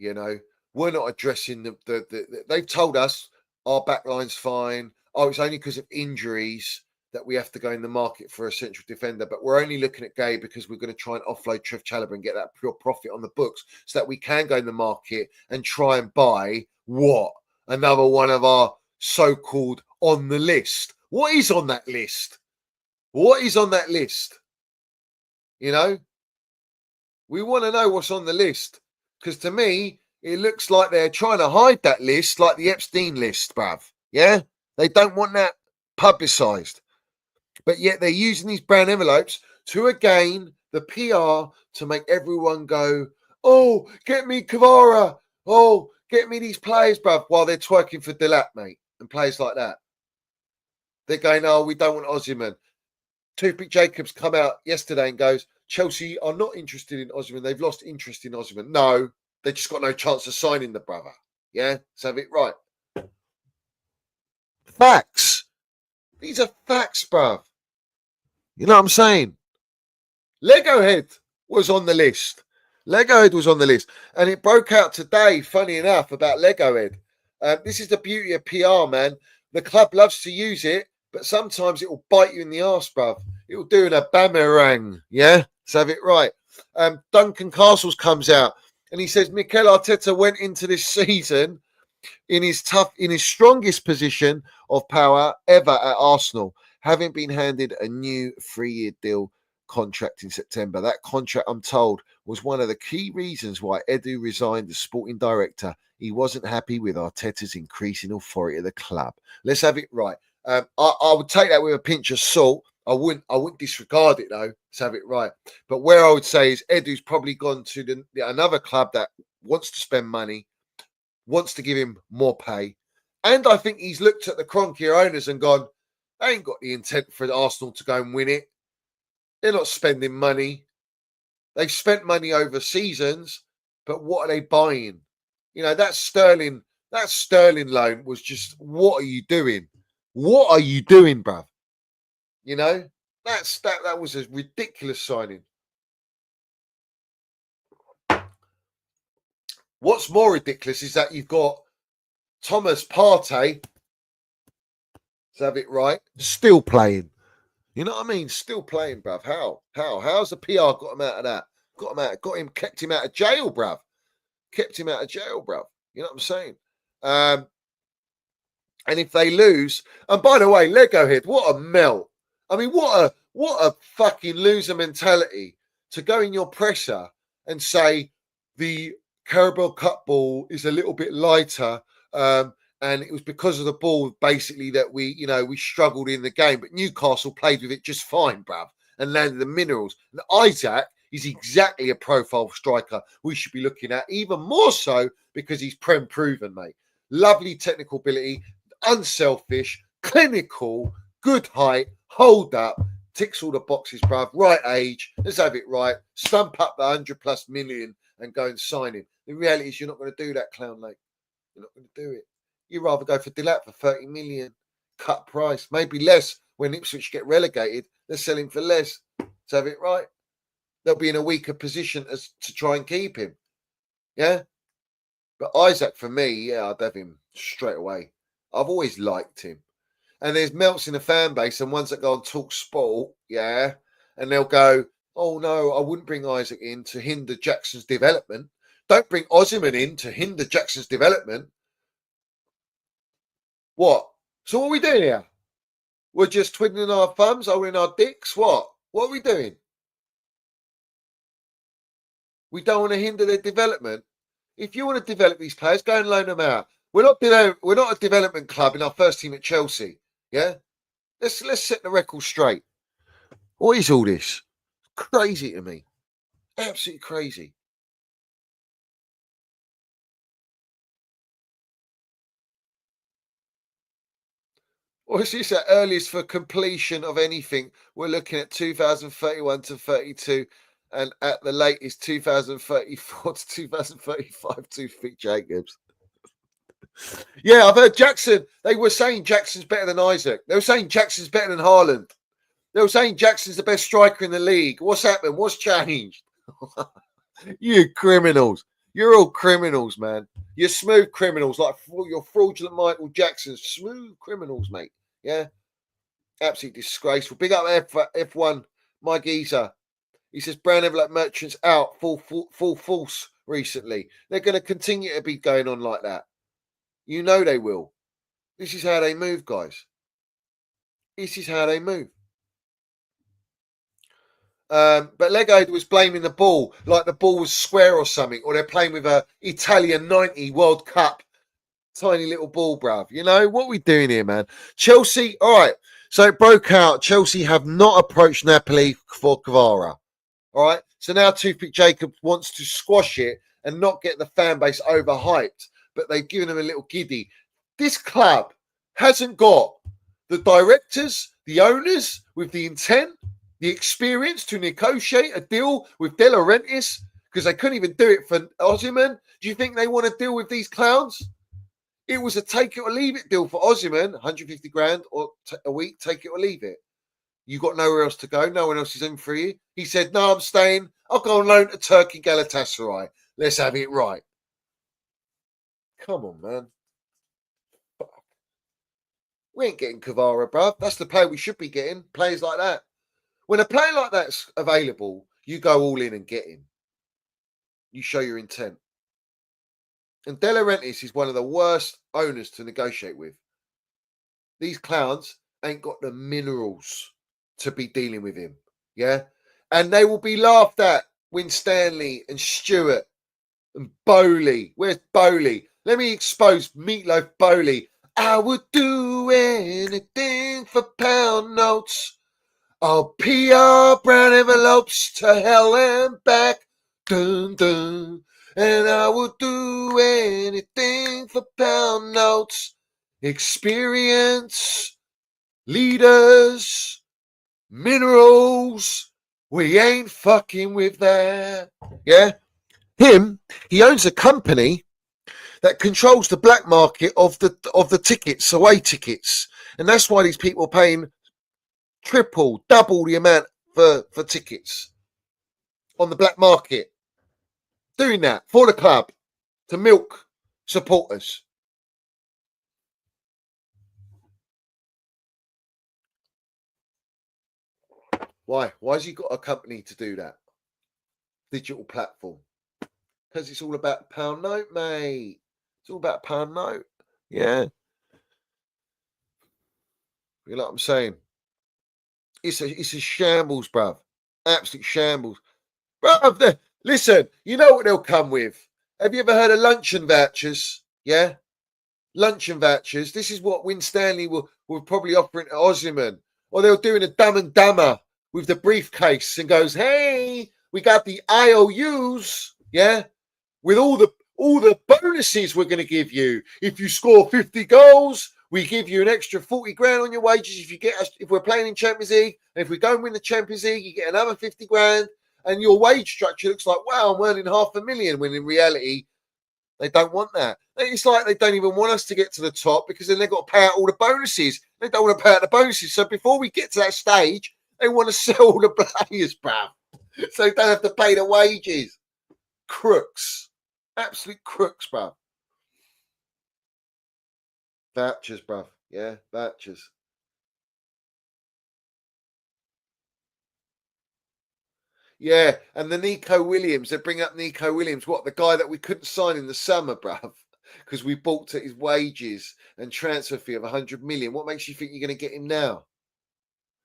You know, we're not addressing the they've told us our backline's fine. Oh, it's only because of injuries that we have to go in the market for a central defender. But we're only looking at Guehi because we're going to try and offload Trev Chalobah and get that pure profit on the books so that we can go in the market and try and buy what? Another one of our so-called on the list. What is on that list? What is on that list? You know? We want to know what's on the list. Because to me, it looks like they're trying to hide that list like the Epstein list, bruv. Yeah? They don't want that publicised. But yet they're using these brown envelopes to, again, the PR to make everyone go, oh, get me Kvara. Oh, get me these players, bruv, while they're twerking for Delap, mate, and players like that. They're going, oh, we don't want Osimhen. Toothpick Jacobs come out yesterday and goes, Chelsea are not interested in Osimhen. They've lost interest in Osimhen. No, they just got no chance of signing the brother. Yeah, let's have it right. Facts. These are facts, bruv. You know what I'm saying? Lego Head was on the list. Lego Head was on the list. And it broke out today, funny enough, about Lego Head. This is the beauty of PR, man. The club loves to use it, but sometimes it will bite you in the arse, bruv. It will do in a boomerang. Yeah? Let's have it right. Duncan Castles comes out and he says Mikel Arteta went into this season in his strongest position of power ever at Arsenal, having been handed a new 3-year deal contract in September. That contract, I'm told, was one of the key reasons why Edu resigned as sporting director. He wasn't happy with Arteta's increasing authority of the club. Let's have it right. I would take that with a pinch of salt. I wouldn't disregard it though. Let's have it right. But where I would say is Edu's probably gone to another club that wants to spend money, wants to give him more pay, and I think he's looked at the Kroenke owners and gone, they ain't got the intent for Arsenal to go and win it. They're not spending money. They've spent money over seasons, but what are they buying? You know, that Sterling loan was just, what are you doing? What are you doing, bruv? You know, that was a ridiculous signing. What's more ridiculous is that you've got Thomas Partey, to have it right, still playing. You know what I mean? Still playing, bruv. How's the PR got him out of that? Kept him out of jail, bruv. Kept him out of jail, bruv. You know what I'm saying? And if they lose, and by the way, Lego Head, what a melt. I mean, what a fucking loser mentality to go in your presser and say the Carabao Cup ball is a little bit lighter, and it was because of the ball basically that we struggled in the game, but Newcastle played with it just fine, bruv, and landed the minerals. And Isak is exactly a profile striker we should be looking at, even more so because he's Prem proven, mate. Lovely technical ability, unselfish, clinical, good height, hold up, ticks all the boxes, bruv. Right age, let's have it right. Stump up the 100+ million and go and sign him. The reality is you're not going to do that, clown lake. You're not going to do it. You'd rather go for Dilat for 30 million, cut price, maybe less when Ipswich get relegated. They're selling for less. Let's have it right. They'll be in a weaker position as to try and keep him. Yeah? But Isak, for me, yeah, I'd have him straight away. I've always liked him. And there's melts in the fan base and ones that go on Talk Sport, yeah, and they'll go, oh no, I wouldn't bring Isak in to hinder Jackson's development. Don't bring Osimhen in to hinder Jackson's development. What? So what are we doing here? We're just twiddling our thumbs, holding our dicks? What? What are we doing? We don't want to hinder their development. If you want to develop these players, go and loan them out. We're not a development club in our first team at Chelsea. Yeah? Let's set the record straight. What is all this? Crazy to me. Absolutely crazy. Or is this at earliest for completion of anything? We're looking at 2031 to 32, and at the latest 2034 to 2035. Toothpick Jacobs. Yeah, I've heard Jackson. They were saying Jackson's better than Isak. They were saying Jackson's better than Haaland. They were saying Jackson's the best striker in the league. What's happened? What's changed? You criminals. You're all criminals, man. You're smooth criminals, like you're fraudulent Michael Jackson. Smooth criminals, mate. Yeah? Absolutely disgraceful. Big up F1, my geezer. He says brown envelope merchants out full force recently. They're going to continue to be going on like that. You know they will. This is how they move, guys. This is how they move. But Lego was blaming the ball, like the ball was square or something, or they're playing with a Italian 90 World Cup tiny little ball, bruv. You know, what are we doing here, man? Chelsea, all right. So it broke out. Chelsea have not approached Napoli for Kvara. All right. So now Toothpick Jacob wants to squash it and not get the fan base overhyped, but they've given him a little giddy. This club hasn't got the directors, the owners with the intent, the experience to negotiate a deal with De Laurentiis, because they couldn't even do it for Osimhen. Do you think they want to deal with these clowns? It was a take it or leave it deal for Osimhen, 150 grand or a week, take it or leave it. You got nowhere else to go. No one else is in for you. He said, no, I'm staying. I'll go on loan to Turkey Galatasaray. Let's have it right. Come on, man. Fuck. We ain't getting Kvara, bruv. That's the player we should be getting. Players like that. When a player like that's available, you go all in and get him. You show your intent. And De Laurentiis is one of the worst owners to negotiate with. These clowns ain't got the minerals to be dealing with him. Yeah? And they will be laughed at when Stanley and Stewart and Bowley. Where's Bowley? Let me expose Meatloaf Bowley. I would do anything for pound notes. I'll PR brown envelopes to hell and back. Dun, dun. And I will do anything for pound notes. Experience, leaders, minerals. We ain't fucking with that. Yeah? He owns a company that controls the black market of the tickets, away tickets. And that's why these people are paying triple, double the amount for tickets on the black market. Doing that for the club to milk supporters. Why? Why has he got a company to do that? Digital platform. Because it's all about pound note, mate. It's all about pound note. Yeah. You know what I'm saying? It's a shambles, bruv. Absolute shambles. Bruv, listen, you know what they'll come with. Have you ever heard of luncheon vouchers? Yeah? Luncheon vouchers. This is what Win Stanley will probably offer it to Osimhen. Or they'll do in a Dumb and Dumber with the briefcase and goes, hey, we got the IOUs, yeah? With all the bonuses we're going to give you. If you score 50 goals, we give you an extra 40 grand on your wages. If we're playing in Champions League, and if we go and win the Champions League, you get another 50 grand. And your wage structure looks like, wow, I'm earning $500,000, when in reality, they don't want that. It's like they don't even want us to get to the top because then they've got to pay out all the bonuses. They don't want to pay out the bonuses. So before we get to that stage, they want to sell all the players, bruv. So they don't have to pay the wages. Crooks. Absolute crooks, bruv. Vouchers, bruv. Yeah, vouchers. Yeah, and the Nico Williams, they bring up Nico Williams. What, the guy that we couldn't sign in the summer, bruv? Because we balked at his wages and transfer fee of 100 million. What makes you think you're going to get him now?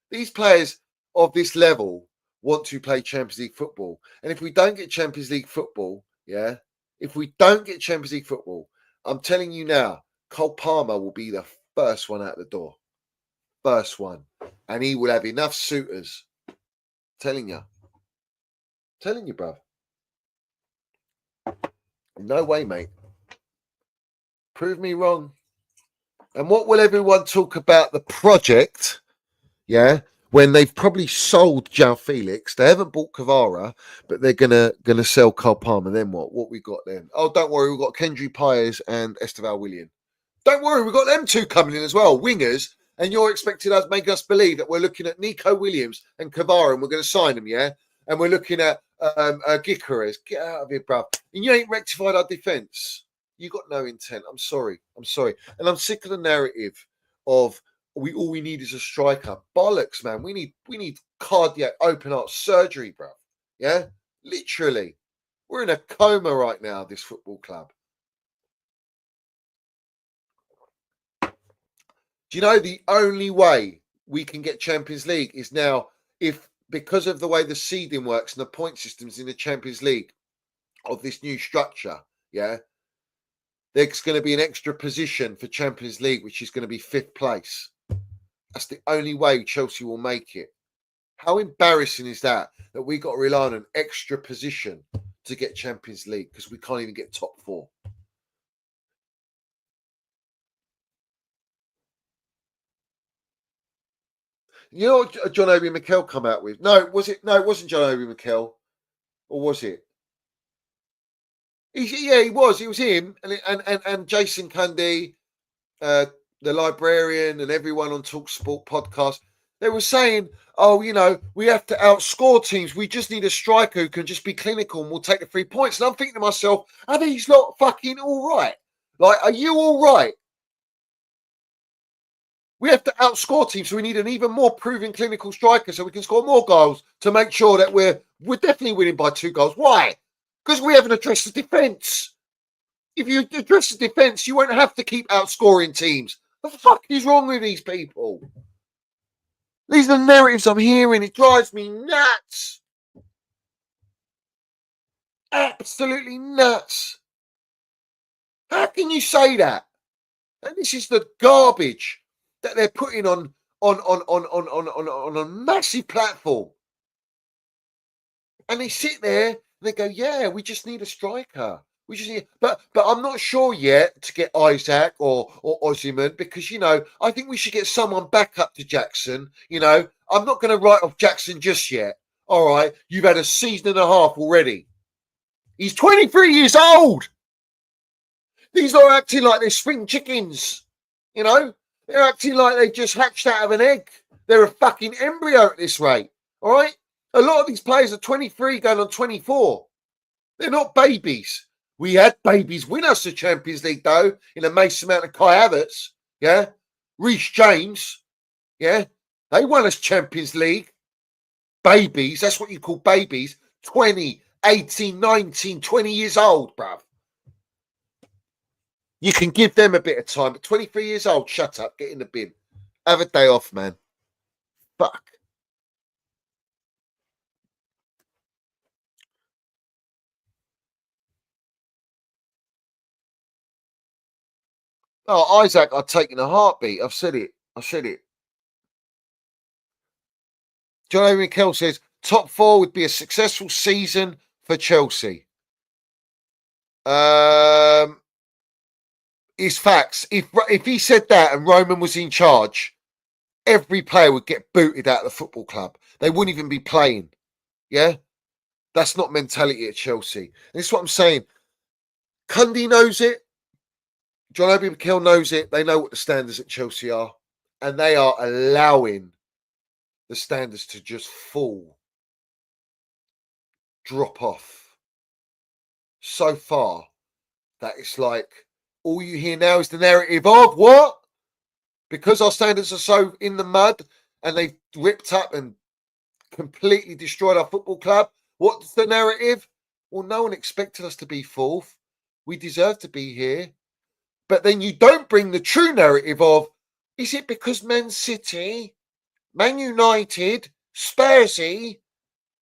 These players of this level want to play Champions League football. And if we don't get Champions League football, yeah, if we don't get Champions League football, I'm telling you now, Cole Palmer will be the first one out the door. First one. And he will have enough suitors. Telling you, bruv. No way, mate. Prove me wrong. And what will everyone talk about the project? Yeah, when they've probably sold João Felix, they haven't bought Kvara, but they're gonna sell Cole Palmer. Then what? What we got then? Oh, don't worry, we've got Kendry Pires and Esteval William. Don't worry, we've got them two coming in as well, wingers. And you're expecting us, make us believe that we're looking at Nico Williams and Kvara, and we're going to sign them, yeah? And we're looking at Gyökeres. Get out of here, bruv. And you ain't rectified our defence. You got no intent. I'm sorry. And I'm sick of the narrative of all we need is a striker. Bollocks, man. We need cardiac open heart surgery, bruv. Yeah? Literally. We're in a coma right now, this football club. Do you know the only way we can get Champions League is now because of the way the seeding works and the point systems in the Champions League of this new structure, yeah, there's going to be an extra position for Champions League, which is going to be 5th place. That's the only way Chelsea will make it. How embarrassing is that we got to rely on an extra position to get Champions League because we can't even get top 4? You know what John Obi Mikel come out with? No, was it? No, it wasn't John Obi Mikel, or was it? He was. It was him and Jason Cundy, the librarian, and everyone on TalkSport podcast. They were saying, "Oh, you know, we have to outscore teams. We just need a striker who can just be clinical and we'll take the 3 points." And I'm thinking to myself, "Are these not fucking all right? Like, are you all right?" We have to outscore teams, so we need an even more proven clinical striker so we can score more goals to make sure that we're definitely winning by 2 goals. Why? Because we haven't addressed the defence. If you address the defence, you won't have to keep outscoring teams. What the fuck is wrong with these people? These are the narratives I'm hearing. It drives me nuts. Absolutely nuts. How can you say that? And this is the garbage that they're putting on on a massive platform. And they sit there and they go, yeah, we just need a striker. We just need, but I'm not sure yet to get Isak or Osimhen, because, you know, I think we should get someone back up to Jackson. You know, I'm not going to write off Jackson just yet. All right, you've had a season and a half already. He's 23 years old. These are acting like they're spring chickens. You know, they're acting like they just hatched out of an egg. They're a fucking embryo at this rate. All right, a lot of these players are 23 going on 24. They're not babies. We had babies win us the Champions League, though, in a Mason Mount and Kai Havertz. Yeah. Reece James. Yeah. They won us Champions League. Babies. That's what you call babies. 20, 18, 19, 20 years old, bruv. You can give them a bit of time, but 23 years old, shut up, get in the bin. Have a day off, man. Fuck. Oh, Isak, I'd take in a heartbeat. I've said it. John A. Mikel says, top four would be a successful season for Chelsea. It's facts. If he said that and Roman was in charge, every player would get booted out of the football club. They wouldn't even be playing. Yeah? That's not mentality at Chelsea. And this is what I'm saying. Cundy knows it. John Obi Mikel knows it. They know what the standards at Chelsea are. And they are allowing the standards to just fall. Drop off. So far that it's like all you hear now is the narrative of what? Because our standards are so in the mud and they've ripped up and completely destroyed our football club. What's the narrative? Well, no one expected us to be fourth. We deserve to be here. But then you don't bring the true narrative of, is it because Man City, Man United, Spursy,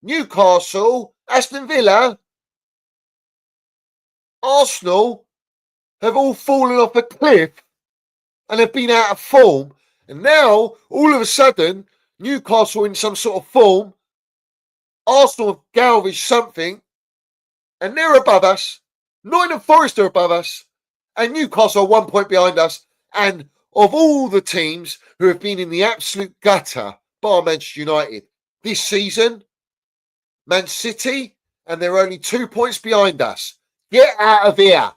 Newcastle, Aston Villa, Arsenal have all fallen off a cliff and have been out of form, and now all of a sudden Newcastle in some sort of form, Arsenal have salvaged something, and they're above us. Nottingham Forest are above us, and Newcastle are 1 point behind us. And of all the teams who have been in the absolute gutter, bar Manchester United this season, Man City, and they're only 2 points behind us. Get out of here,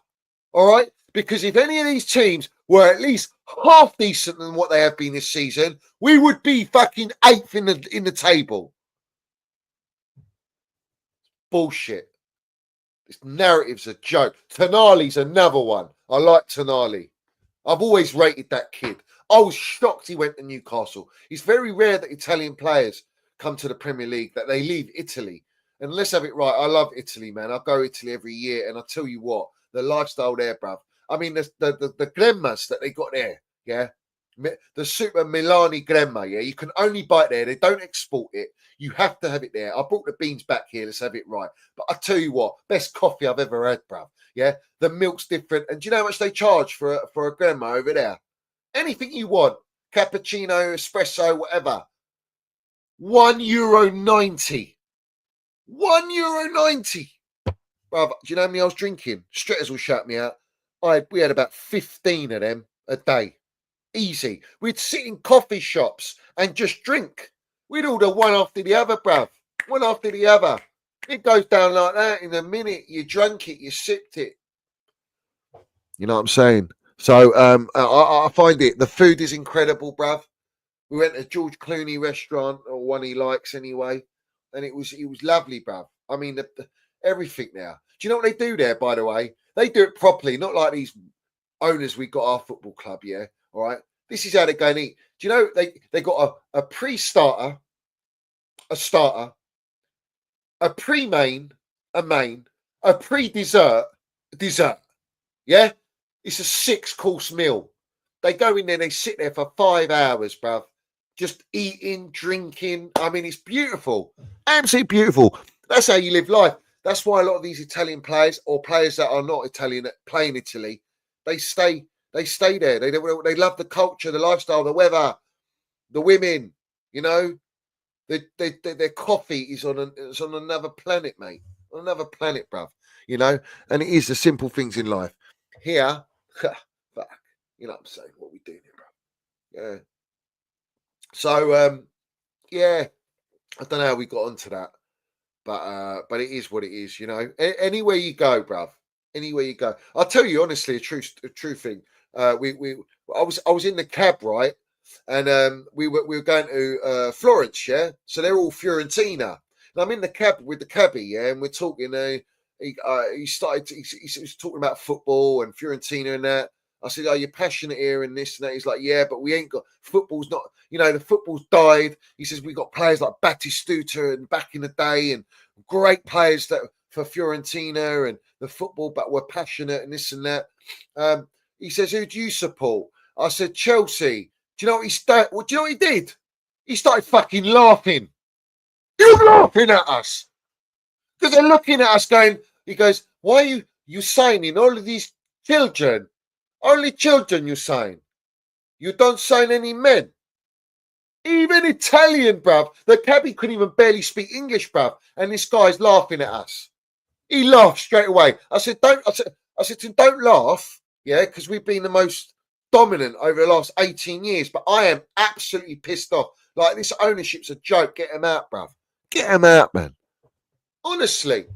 all right? Because if any of these teams were at least half decent than what they have been this season, we would be fucking eighth in the table. Bullshit. This narrative's a joke. Tonali's another one. I like Tonali. I've always rated that kid. I was shocked he went to Newcastle. It's very rare that Italian players come to the Premier League, that they leave Italy. And let's have it right. I love Italy, man. I go to Italy every year, and I tell you what, the lifestyle there, bruv. I mean, the Gremmas that they got there, yeah? The Super Milani Gremma, yeah? You can only buy it there. They don't export it. You have to have it there. I brought the beans back here. Let's have it right. But I tell you what, best coffee I've ever had, bruv. Yeah? The milk's different. And do you know how much they charge for a Gremma over there? Anything you want. Cappuccino, espresso, whatever. €1.90. €1.90. Bruv, do you know how many I was drinking? Stritters will shout me out. We had about 15 of them a day. Easy. We'd sit in coffee shops and just drink. We'd order one after the other, bruv. One after the other. It goes down like that in a minute. You drank it, you sipped it. You know what I'm saying? So I find it, the food is incredible, bruv. We went to George Clooney restaurant, or one he likes anyway, and it was lovely, bruv. I mean, everything there. Do you know what they do there, by the way? They do it properly, not like these owners we got our football club, yeah? All right? This is how they go and eat. Do you know they got a pre-starter, a starter, a pre-main, a main, a pre-dessert, a dessert. Yeah? It's a 6-course meal. They go in there, they sit there for 5 hours, bruv. Just eating, drinking. I mean, it's beautiful. Absolutely beautiful. That's how you live life. That's why a lot of these Italian players, or players that are not Italian that play in Italy, they stay there. They love the culture, the lifestyle, the weather. the women, you know, their coffee is on another planet, mate. On another planet, bruv. You know, and it is the simple things in life. Here, fuck, you know what I'm saying? What we doing here, bruv? Yeah. So, yeah, I don't know how we got onto that, but it is what it is, you know. Anywhere you go, bruv, anywhere you go. I'll tell you honestly, a true thing. I was in the cab, right, and we were going to Florence, yeah. So they're all Fiorentina, and I'm in the cab with the cabbie, yeah, and we're talking. He was talking about football and Fiorentina and that. I said, "Are you passionate here and this and that?" He's like, "Yeah, but we ain't got football's not. You know, the football's died." He says, "We got players like Batistuta and back in the day, and great players that for Fiorentina and the football, but we're passionate and this and that." He says, "Who do you support?" I said, "Chelsea." Do you know what he started? Well, do you know what he did? He started fucking laughing. He was laughing at us because they're looking at us, going. He goes, "Why are you signing all of these children? Only children you sign. You don't sign any men." Even Italian, bruv. The cabbie couldn't even barely speak English, bruv. And this guy's laughing at us. He laughed straight away. I said, I said to him, "Don't laugh, yeah, because we've been the most dominant over the last 18 years. But I am absolutely pissed off. Like, this ownership's a joke. Get him out, bruv. Get him out, man. Honestly.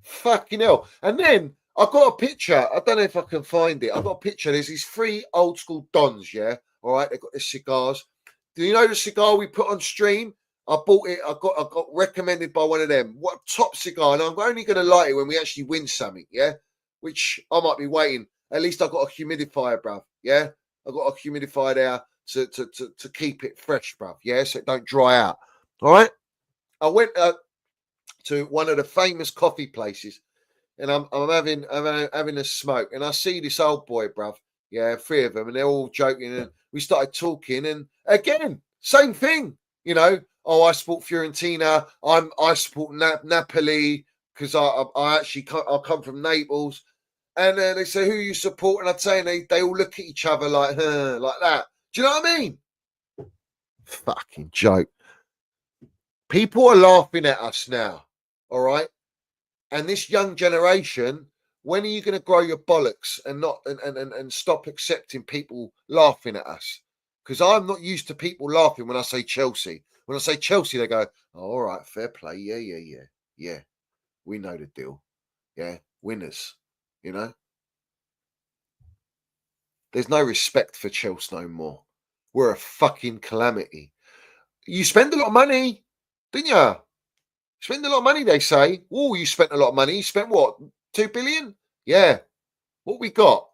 Fucking hell." And then I got a picture. I don't know if I can find it. I got a picture. There's these 3 old school dons, yeah? All right, they've got their cigars. Do you know the cigar we put on stream? I bought it. I got recommended by one of them. What a top cigar. And I'm only going to light it when we actually win something, yeah? Which I might be waiting. At least I got a humidifier, bruv, yeah? I got a humidifier there to keep it fresh, bruv, yeah? So it don't dry out, all right? I went to one of the famous coffee places, and I'm having a smoke, and I see this old boy, bruv. Yeah, 3 of them, and they're all joking, and we started talking, and again, same thing, you know. Oh, I support Fiorentina. I support Napoli because I come from Naples, and they say, "Who you support?" And I'd say, and they all look at each other like that. Do you know what I mean? Fucking joke. People are laughing at us now, all right? And this young generation, when are you going to grow your bollocks and not and stop accepting people laughing at us? Because I'm not used to people laughing when I say Chelsea. When I say Chelsea, they go, "Oh, all right, fair play. Yeah. We know the deal. Yeah, winners, you know." There's no respect for Chelsea no more. We're a fucking calamity. You spend a lot of money, didn't you? Spend a lot of money, they say. Oh, you spent a lot of money. You spent what? 2 billion? Yeah. What we got?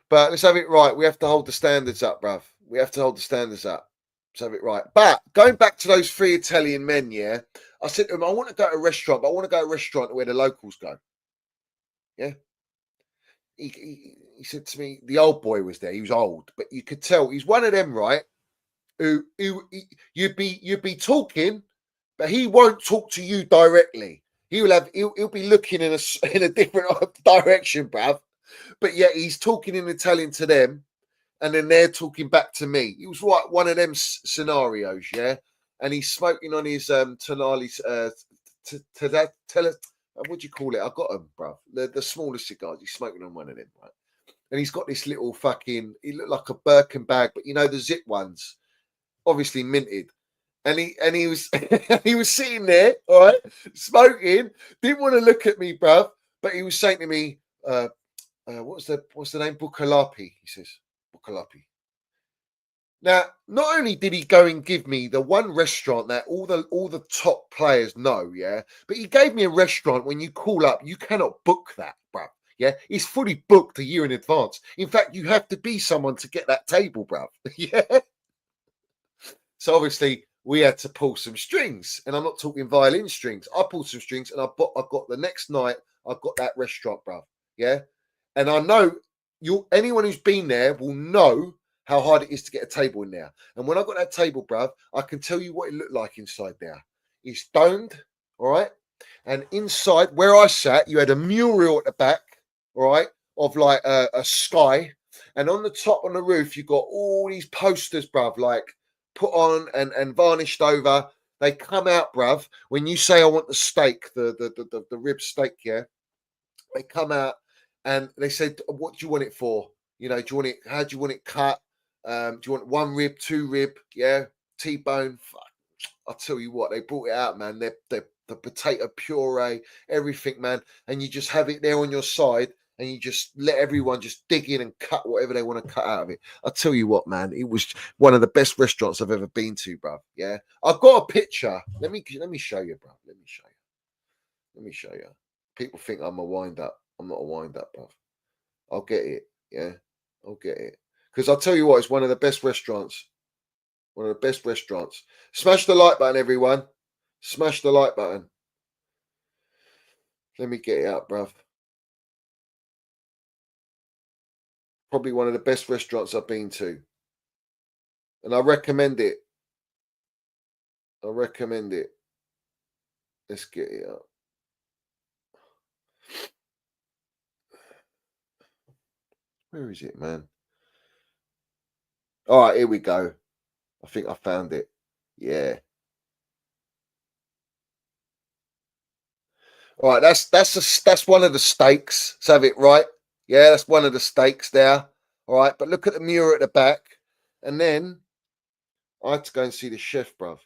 But let's have it right. We have to hold the standards up, bruv. We have to hold the standards up. Let's have it right. But going back to those 3 Italian men, yeah, I said to them, "I want to go to a restaurant, but I want to go to a restaurant where the locals go." Yeah. He said to me, the old boy was there. He was old, but you could tell he's one of them, right? Who you'd be talking, but he won't talk to you directly. He'll be looking in a different direction, bruv. But yet he's talking in Italian to them, and then they're talking back to me. It was like one of them scenarios, yeah. And he's smoking on his Tonali's what do you call it? I got them, bruv. The smallest cigars. He's smoking on one of them, right? And he's got this little fucking. He looked like a Birkin bag, but you know the zip ones, obviously minted. And he was he was sitting there, all right, smoking. Didn't want to look at me, bruv, but he was saying to me, "What's the name? Bucalapi." He says, "Bucalapi." Now, not only did he go and give me the one restaurant that all the top players know, yeah, but he gave me a restaurant when you call up, you cannot book that, bruv. Yeah, it's fully booked a year in advance. In fact, you have to be someone to get that table, bruv. Yeah. So obviously we had to pull some strings, and I'm not talking violin strings. I pulled some strings, and I got the next night. I got that restaurant, bruv. Yeah, and I know anyone who's been there will know how hard it is to get a table in there. And when I got that table, bruv, I can tell you what it looked like inside there. It's domed, all right? And inside, where I sat, you had a mural at the back, all right, of like a sky. And on the top, on the roof, you've got all these posters, bruv, like put on and varnished over. They come out, bruv. When you say I want the steak, the rib steak, yeah, they come out and they said, what do you want it for? You know, do you want it? How do you want it cut? Do you want 1 rib, 2 rib? Yeah, T-bone. I'll tell you what, they brought it out, man. The potato puree, everything, man. And you just have it there on your side and you just let everyone just dig in and cut whatever they want to cut out of it. I'll tell you what, man, it was one of the best restaurants I've ever been to, bruv. Yeah. I've got a picture. Let me show you, bruv. Let me show you. People think I'm a wind up. I'm not a wind up, bruv. I'll get it. Yeah. I'll get it. Because I'll tell you what, it's one of the best restaurants. One of the best restaurants. Smash the like button, everyone. Smash the like button. Let me get it out, bruv. Probably one of the best restaurants I've been to. And I recommend it. I recommend it. Let's get it up. Where is it, man? All right, here we go. I think I found it. Yeah. All right, that's one of the steaks. Let's have it right. Yeah, that's one of the steaks there. All right, but look at the mural at the back. And then I had to go and see the chef, bruv.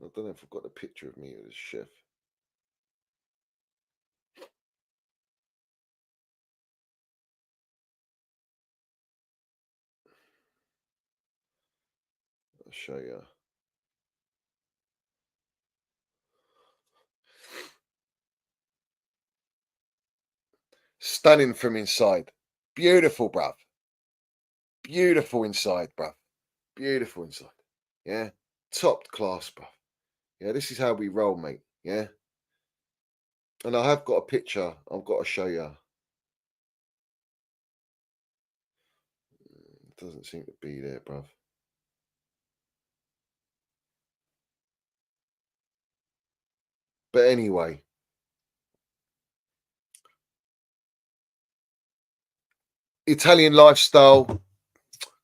I don't know if I've got a picture of me as a chef. I'll show you. Stunning from inside. Beautiful, bruv. Beautiful inside, bruv. Beautiful inside. Yeah. Top class, bruv. Yeah, this is how we roll, mate. Yeah. And I have got a picture I've got to show you. It doesn't seem to be there, bruv. But anyway. Italian lifestyle.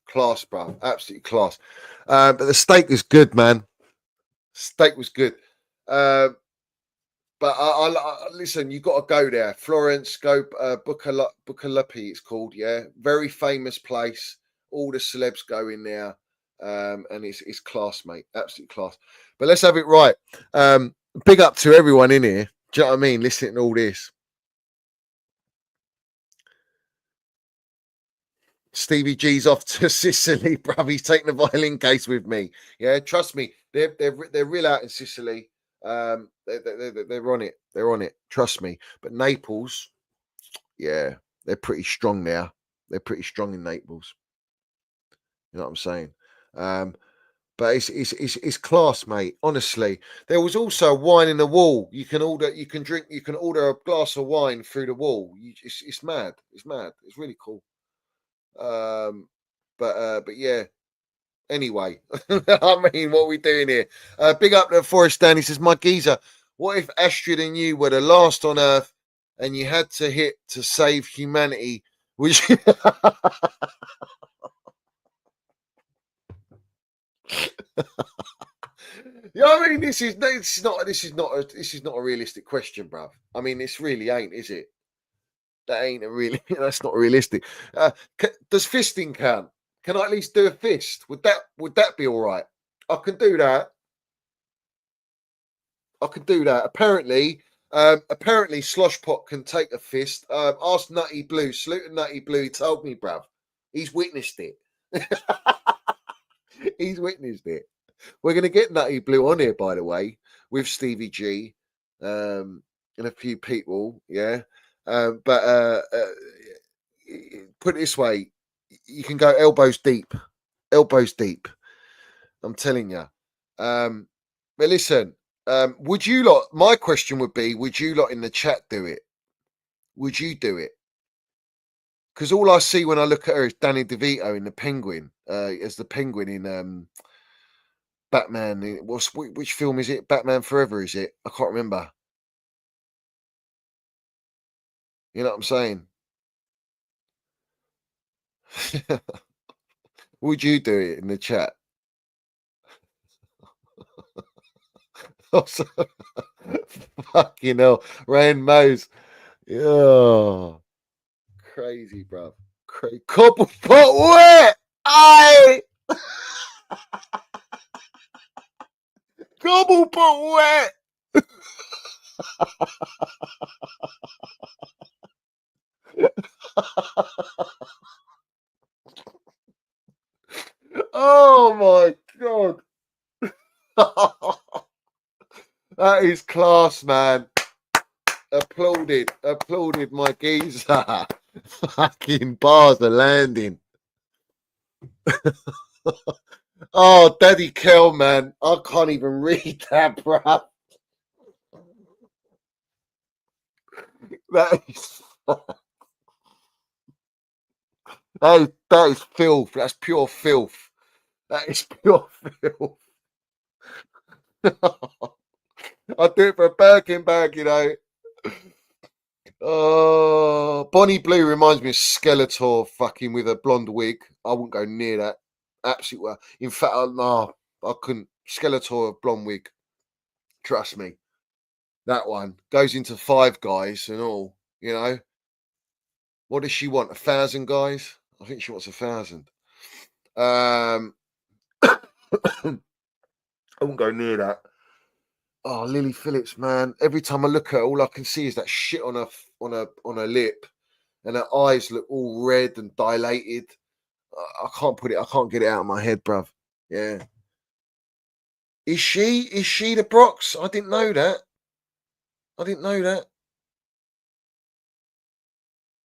Class, bruv. Absolutely class. But the steak was good, man. Steak was good. But I listen, you got to go there. Florence, go Bucalepi, it's called, yeah. Very famous place. All the celebs go in there. And it's class, mate. Absolute class. But let's have it right. Big up to everyone in here. Do you know what I mean? Listening to all this. Stevie G's off to Sicily, bruv. He's taking the violin case with me. Yeah, trust me. They're real out in Sicily. They're on it. They're on it. Trust me. But Naples, yeah, they're pretty strong there. They're pretty strong in Naples. You know what I'm saying? But it's class, mate. Honestly, there was also wine in the wall. You can order a glass of wine through the wall. It's mad. It's mad. It's really cool. But yeah. Anyway, I mean, what are we doing here? Big up to Forest Dan. He says, my geezer, what if Astrid and you were the last on Earth and you had to hit to save humanity? Would you? Yeah, I mean, this is not a realistic question, bruv. I mean, this really ain't, is it? That ain't that's not realistic. Does fisting count? Can I at least do a fist? Would that be all right? I can do that. I can do that. Apparently, Sloshpot can take a fist. Ask Nutty Blue. Salute to Nutty Blue. He told me, bruv. He's witnessed it. He's witnessed it. We're going to get Nutty Blue on here, by the way, with Stevie G and a few people. Yeah. But put it this way. You can go elbows deep. Elbows deep. I'm telling you. But listen, would you lot, my question would be, would you lot in the chat do it? Would you do it? Because all I see when I look at her is Danny DeVito in the Penguin, as the Penguin in Batman. Which film is it? Batman Forever, is it? I can't remember. You know what I'm saying? Would you do it in the chat? Fucking hell. Rain Mose. Yeah. Crazy, bro. Couple pot wet. Aye. Couple pot wet. Oh my god. That is class, man. Applauded, my geezer. Fucking bars are landing. Oh, Daddy Kel, man. I can't even read that, bruh. That is that is filth. That's pure filth. That is pure filth. I'd do it for a Birkin bag, you know. Bonnie Blue reminds me of Skeletor fucking with a blonde wig. I wouldn't go near that. Absolutely. Well. In fact, no, I couldn't. Skeletor blonde wig. Trust me. That one goes into Five Guys and all, you know. What does she want? 1,000 guys? I think she wants 1,000. I wouldn't go near that. Oh, Lily Phillips, man. Every time I look at her, all I can see is that shit on her lip, and her eyes look all red and dilated. I can't get it out of my head, bruv. Yeah. Is she the Brox? I didn't know that.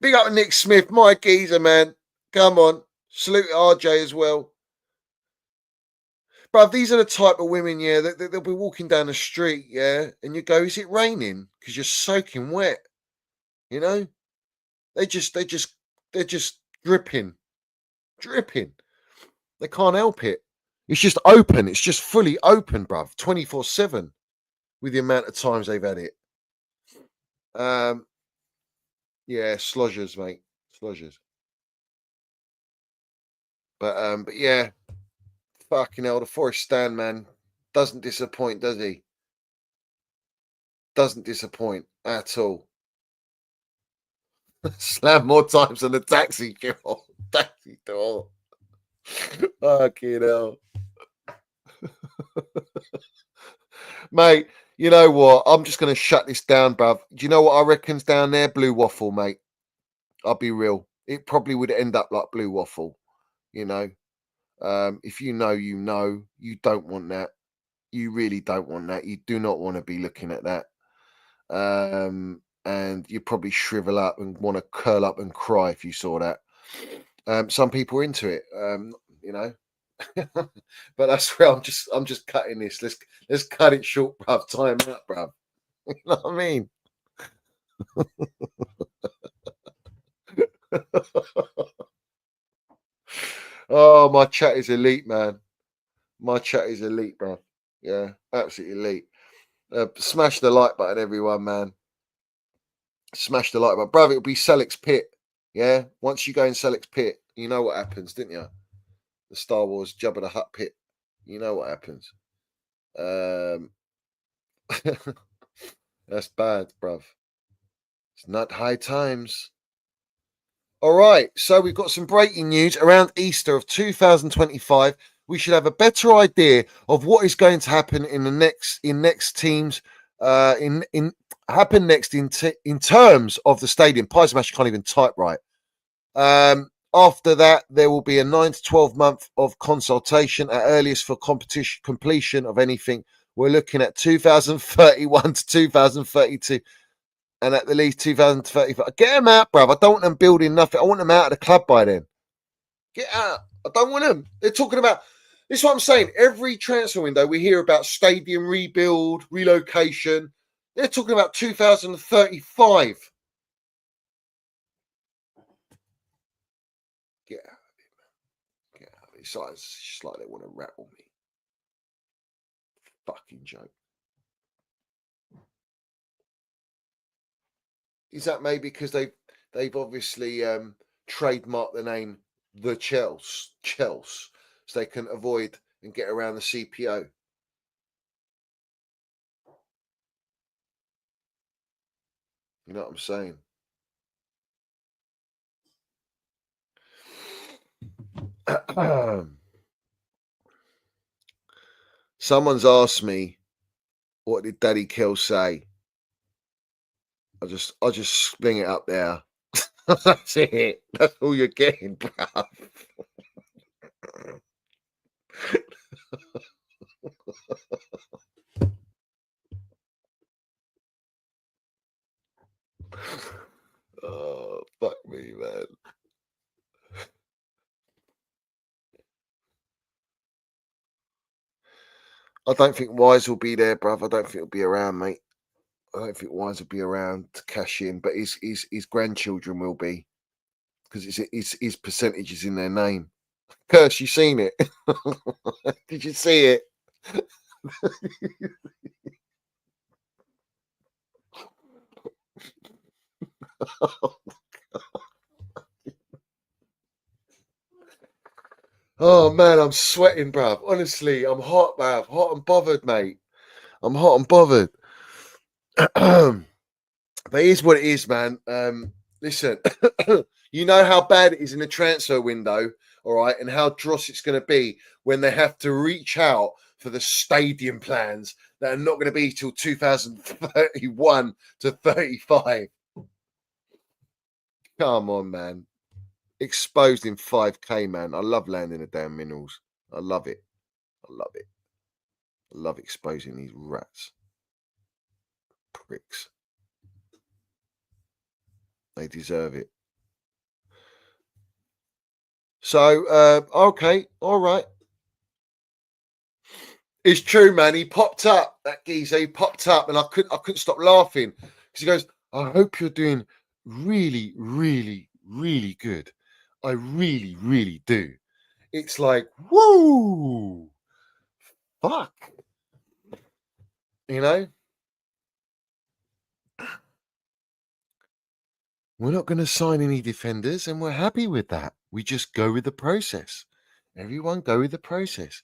Big up to Nick Smith, my geezer, man. Come on. Salute RJ as well. Bruv, these are the type of women, yeah, they'll be walking down the street, yeah, and you go, is it raining? Because you're soaking wet. You know? They're just dripping. They can't help it. It's just open. It's just fully open, bruv. 24/7 with the amount of times they've had it. Yeah, slodgers, mate. Slodgers. But yeah. Fucking hell, the Forest Stand, man. Doesn't disappoint, does he? Doesn't disappoint at all. Slam more times than the taxi door. Taxi door. Fucking hell. Mate, you know what? I'm just going to shut this down, bruv. Do you know what I reckon's down there? Blue waffle, mate. I'll be real. It probably would end up like blue waffle, you know. If you know, you know. You don't want that. You really don't want that. You do not want to be looking at that. And you probably shrivel up and want to curl up and cry if you saw that. Some people are into it, you know. But that's where I'm just cutting this. Let's cut it short, bruv. Time out, bruv. You know what I mean? Oh, my chat is elite, man. My chat is elite, bruv. Yeah, absolutely elite. Smash the like button, everyone, man. Smash the like button. Bruv, it'll be Selleck's Pit. Yeah? Once you go in Selleck's Pit, you know what happens, didn't you? The Star Wars Jabba the Hutt pit. You know what happens. That's bad, bruv. It's not high times. All right, so we've got some breaking news around Easter of 2025. We should have a better idea of what is going to happen in next teams happen next in terms of the stadium. Pie Smash can't even type right. After that, there will be a 9 to 12 month of consultation at earliest for completion of anything. We're looking at 2031 to 2032, and at the least 2035. Get them out, bruv. I don't want them building nothing. I want them out of the club by then. Get out. I don't want them. They're talking about. This is what I'm saying. Every transfer window, we hear about stadium rebuild, relocation. They're talking about 2035. Get out of it, man. Get out of it. It's just like they want to rattle me. Fucking joke. Is that maybe because they've obviously trademarked the name the Chelsea, so they can avoid and get around the CPO. You know what I'm saying? Someone's asked me, what did Daddy Kill say? I'll just spling it up there. That's it. That's all you're getting, bruv. Oh, fuck me, man. I don't think Wise will be there, bruv. I don't think he'll be around, mate. I don't think Wise will be around to cash in, but his grandchildren will be, because his percentage is in their name. Curse, you seen it? Did you see it? Oh man, I'm sweating, bruv. Honestly, I'm hot, bruv. Hot and bothered, mate. I'm hot and bothered. But here's what it is, man. Listen, you know how bad it is in the transfer window, all right, and how dross it's going to be when they have to reach out for the stadium plans that are not going to be till 2031 to 35. Come on, man. Exposed in 5K, man. I love landing the damn minerals. I love it. I love it. I love exposing these rats. Pricks. They deserve it. So, okay, all right. It's true, man. He popped up, that geezer. He popped up, and I couldn't stop laughing because he goes, "I hope you're doing really, really, really good. I really, really do." It's like, whoa, fuck, you know. We're not going to sign any defenders, and we're happy with that. We just go with the process. Everyone go with the process,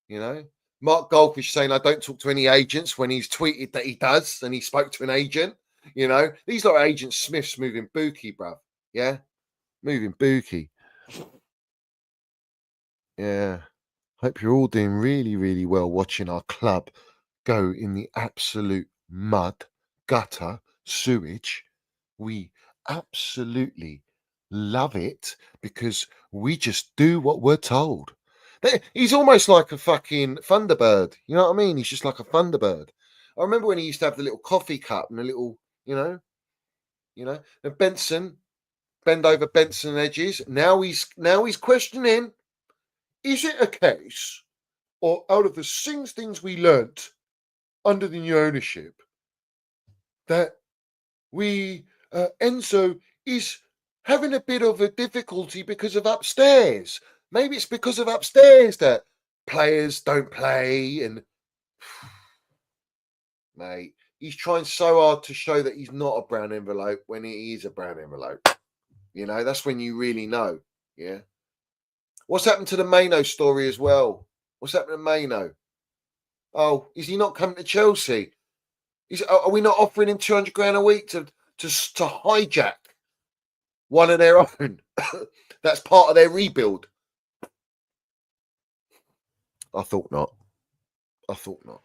you know. Mark Goldfish saying, I don't talk to any agents, when he's tweeted that he does and he spoke to an agent. You know, these lot of Agent Smiths moving bookie, bruv. Yeah, moving bookie. Yeah. Hope you're all doing really, really well watching our club go in the absolute mud, gutter, sewage. We absolutely love it because we just do what we're told. He's almost like a fucking Thunderbird. You know what I mean? He's just like a Thunderbird. I remember when he used to have the little coffee cup and a little, you know, and Benson, bend over Benson edges. Now he's questioning, is it a case, or out of the things we learnt under the new ownership, that we Enzo is having a bit of a difficulty because of upstairs? Maybe it's because of upstairs that players don't play. And mate, he's trying so hard to show that he's not a brown envelope when he is a brown envelope. You know, that's when you really know. Yeah. What's happened to the Maino story as well? What's happened to Maino? Oh, is he not coming to Chelsea? Are we not offering him 200 grand a week to hijack one of their own? That's part of their rebuild. I thought not. I thought not.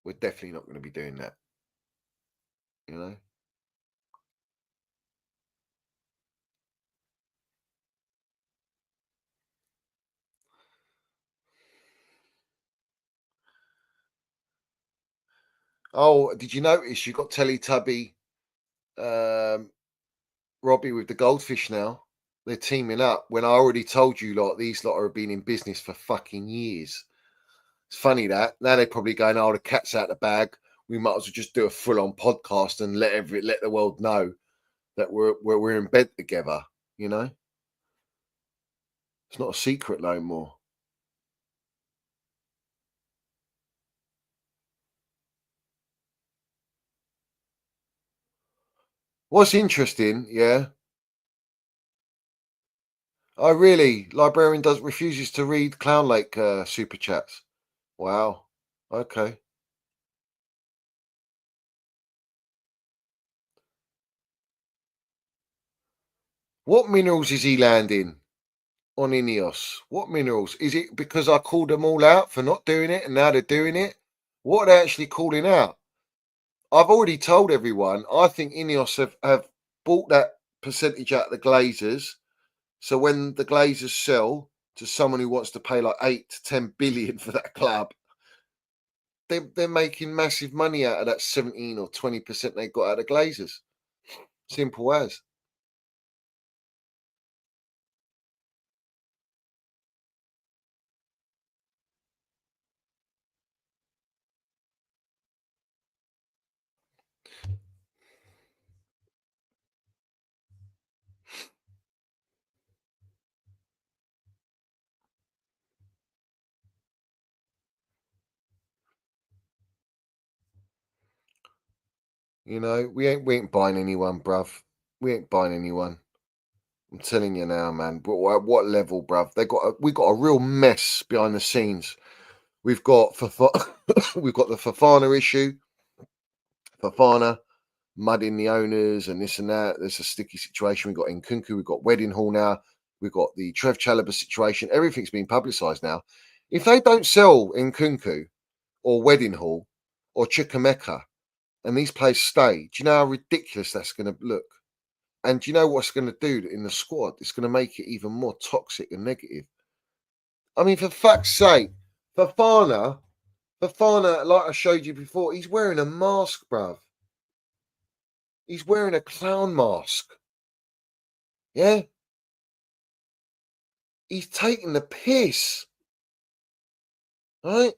We're definitely not going to be doing that. You know? Oh, did you notice you got Teletubby, Robbie with the goldfish now? They're teaming up when I already told you these lot have been in business for fucking years. It's funny that now they're probably going, oh, the cat's out of the bag. We might as well just do a full-on podcast and let the world know that we're in bed together. You know, it's not a secret no more. What's interesting, yeah. Oh, really? Librarian refuses to read Clown Lake super chats. Wow. Okay. What minerals is he landing on Ineos? What minerals? Is it because I called them all out for not doing it and now they're doing it? What are they actually calling out? I've already told everyone, I think Ineos have bought that percentage out of the Glazers. So when the Glazers sell to someone who wants to pay like 8 to 10 billion for that club, they're making massive money out of that 17 or 20% they got out of Glazers. Simple as. You know, we ain't buying anyone, bruv. We ain't buying anyone. I'm telling you now, man. But what level, bruv? We got a real mess behind the scenes. We've got we've got the Fofana issue. Fofana mudding the owners and this and that. There's a sticky situation. We've got Nkunku. We've got Wedding Hall now. We've got the Trev Chalobah situation. Everything's been publicised now. If they don't sell Nkunku or Wedding Hall or Chukwuemeka and these players stay, do you know how ridiculous that's going to look? And do you know what's going to do in the squad? It's going to make it even more toxic and negative. I mean, for fuck's sake, Fofana, like I showed you before, he's wearing a mask, bruv. He's wearing a clown mask. Yeah? He's taking the piss. Right?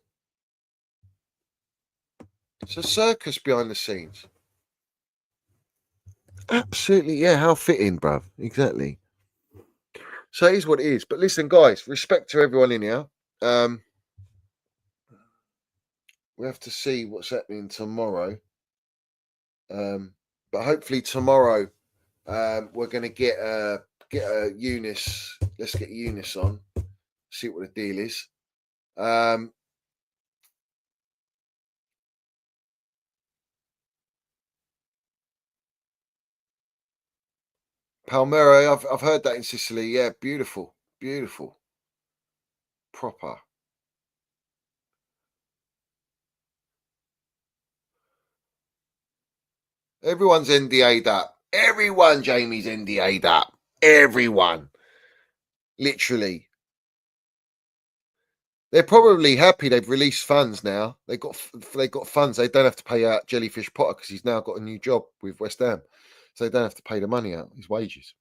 It's a circus behind the scenes. Absolutely, yeah. How fitting, bruv. Exactly. So it is what it is. But listen, guys, respect to everyone in here. We have to see what's happening tomorrow. But hopefully tomorrow we're going to get Eunice. Let's get Eunice on. See what the deal is. Palmero, I've heard that in Sicily. Yeah, beautiful, beautiful, proper. Everyone's NDA'd up. Everyone, Jamie's NDA'd up. Everyone, literally. They're probably happy they've released funds now. They got funds. They don't have to pay out Jellyfish Potter because he's now got a new job with West Ham, so they don't have to pay the money out, his wages.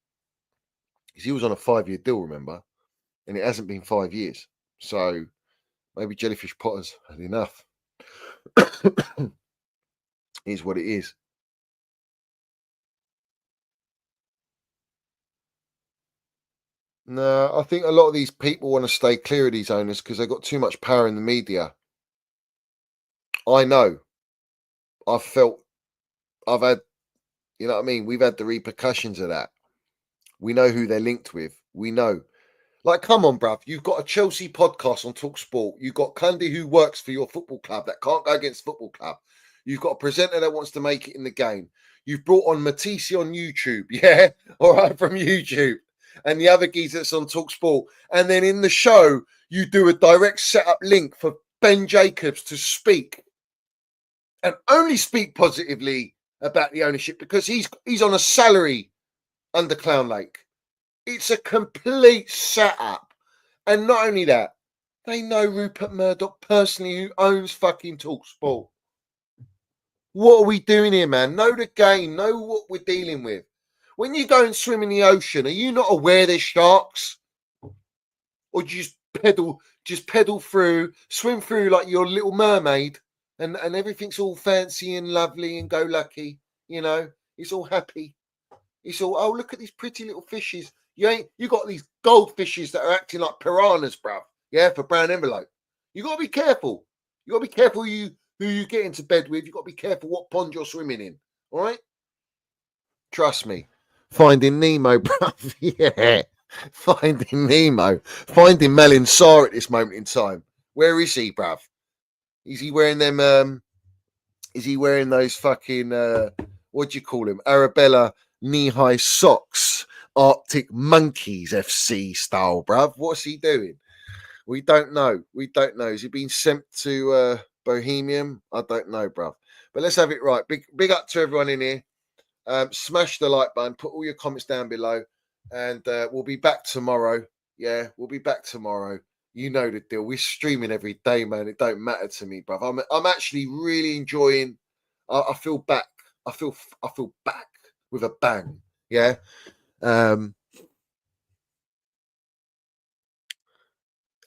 Because he was on a 5-year deal, remember, and it hasn't been 5 years. So maybe Jellyfish Potter's had enough. Is what it is. No, I think a lot of these people want to stay clear of these owners because they've got too much power in the media. I know. I've had, you know what I mean? We've had the repercussions of that. We know who they're linked with. We know. Like, come on, bruv. You've got a Chelsea podcast on TalkSport. You've got Cundy who works for your football club that can't go against football club. You've got a presenter that wants to make it in the game. You've brought on Matisse on YouTube. Yeah? All right, from YouTube. And the other geezer that's on TalkSport. And then in the show, you do a direct setup link for Ben Jacobs to speak. And only speak positively about the ownership because he's on a salary under Clown Lake. It's a complete setup. And not only that, they know Rupert Murdoch personally who owns fucking TalkSport. What are we doing here, man? Know the game. Know what we're dealing with. When you go and swim in the ocean, are you not aware there's sharks? Or do you just pedal through, swim through like you're a little mermaid and everything's all fancy and lovely and go lucky, you know? It's all happy. It's all, oh, look at these pretty little fishes. You got these goldfishes that are acting like piranhas, bruv. Yeah, for brown envelope. You got to be careful. You got to be careful who you get into bed with. You got to be careful what pond you're swimming in. All right? Trust me. Finding Nemo, bruv. Yeah. Finding Nemo. Finding Melin Sarr at this moment in time. Where is he, bruv? Is he wearing them? Is he wearing those fucking what do you call them? Arabella knee-high socks, Arctic Monkeys FC style, bruv. What's he doing? We don't know. We don't know. Has he been sent to Bohemian? I don't know, bruv. But let's have it right. Big up to everyone in here. Smash the like button. Put all your comments down below, and we'll be back tomorrow. Yeah, we'll be back tomorrow. You know the deal. We're streaming every day, man. It don't matter to me, bruv. I'm actually really enjoying. I feel back. I feel back with a bang. Yeah.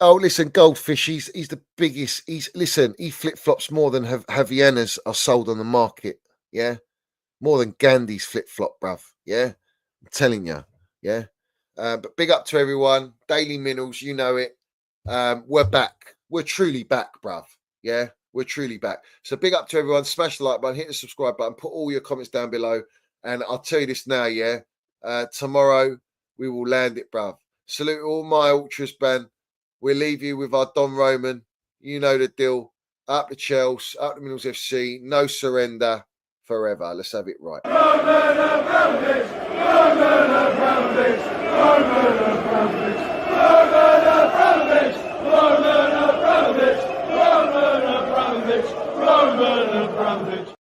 Oh, listen, Goldfish. He's the biggest. He flip flops more than Javienas are sold on the market. Yeah, more than Gandhi's flip flop, bruv. Yeah, I'm telling you. Yeah. But big up to everyone. Daily Minerals, you know it. We're back. We're truly back, bruv. Yeah, we're truly back. So big up to everyone. Smash the like button, hit the subscribe button, put all your comments down below. And I'll tell you this now, yeah. Tomorrow we will land it, bruv. Salute all my ultras, man. We'll leave you with our Don Roman. You know the deal. Up the Chelsea, up the Minerals FC. No surrender forever. Let's have it right. Roman Abramovich.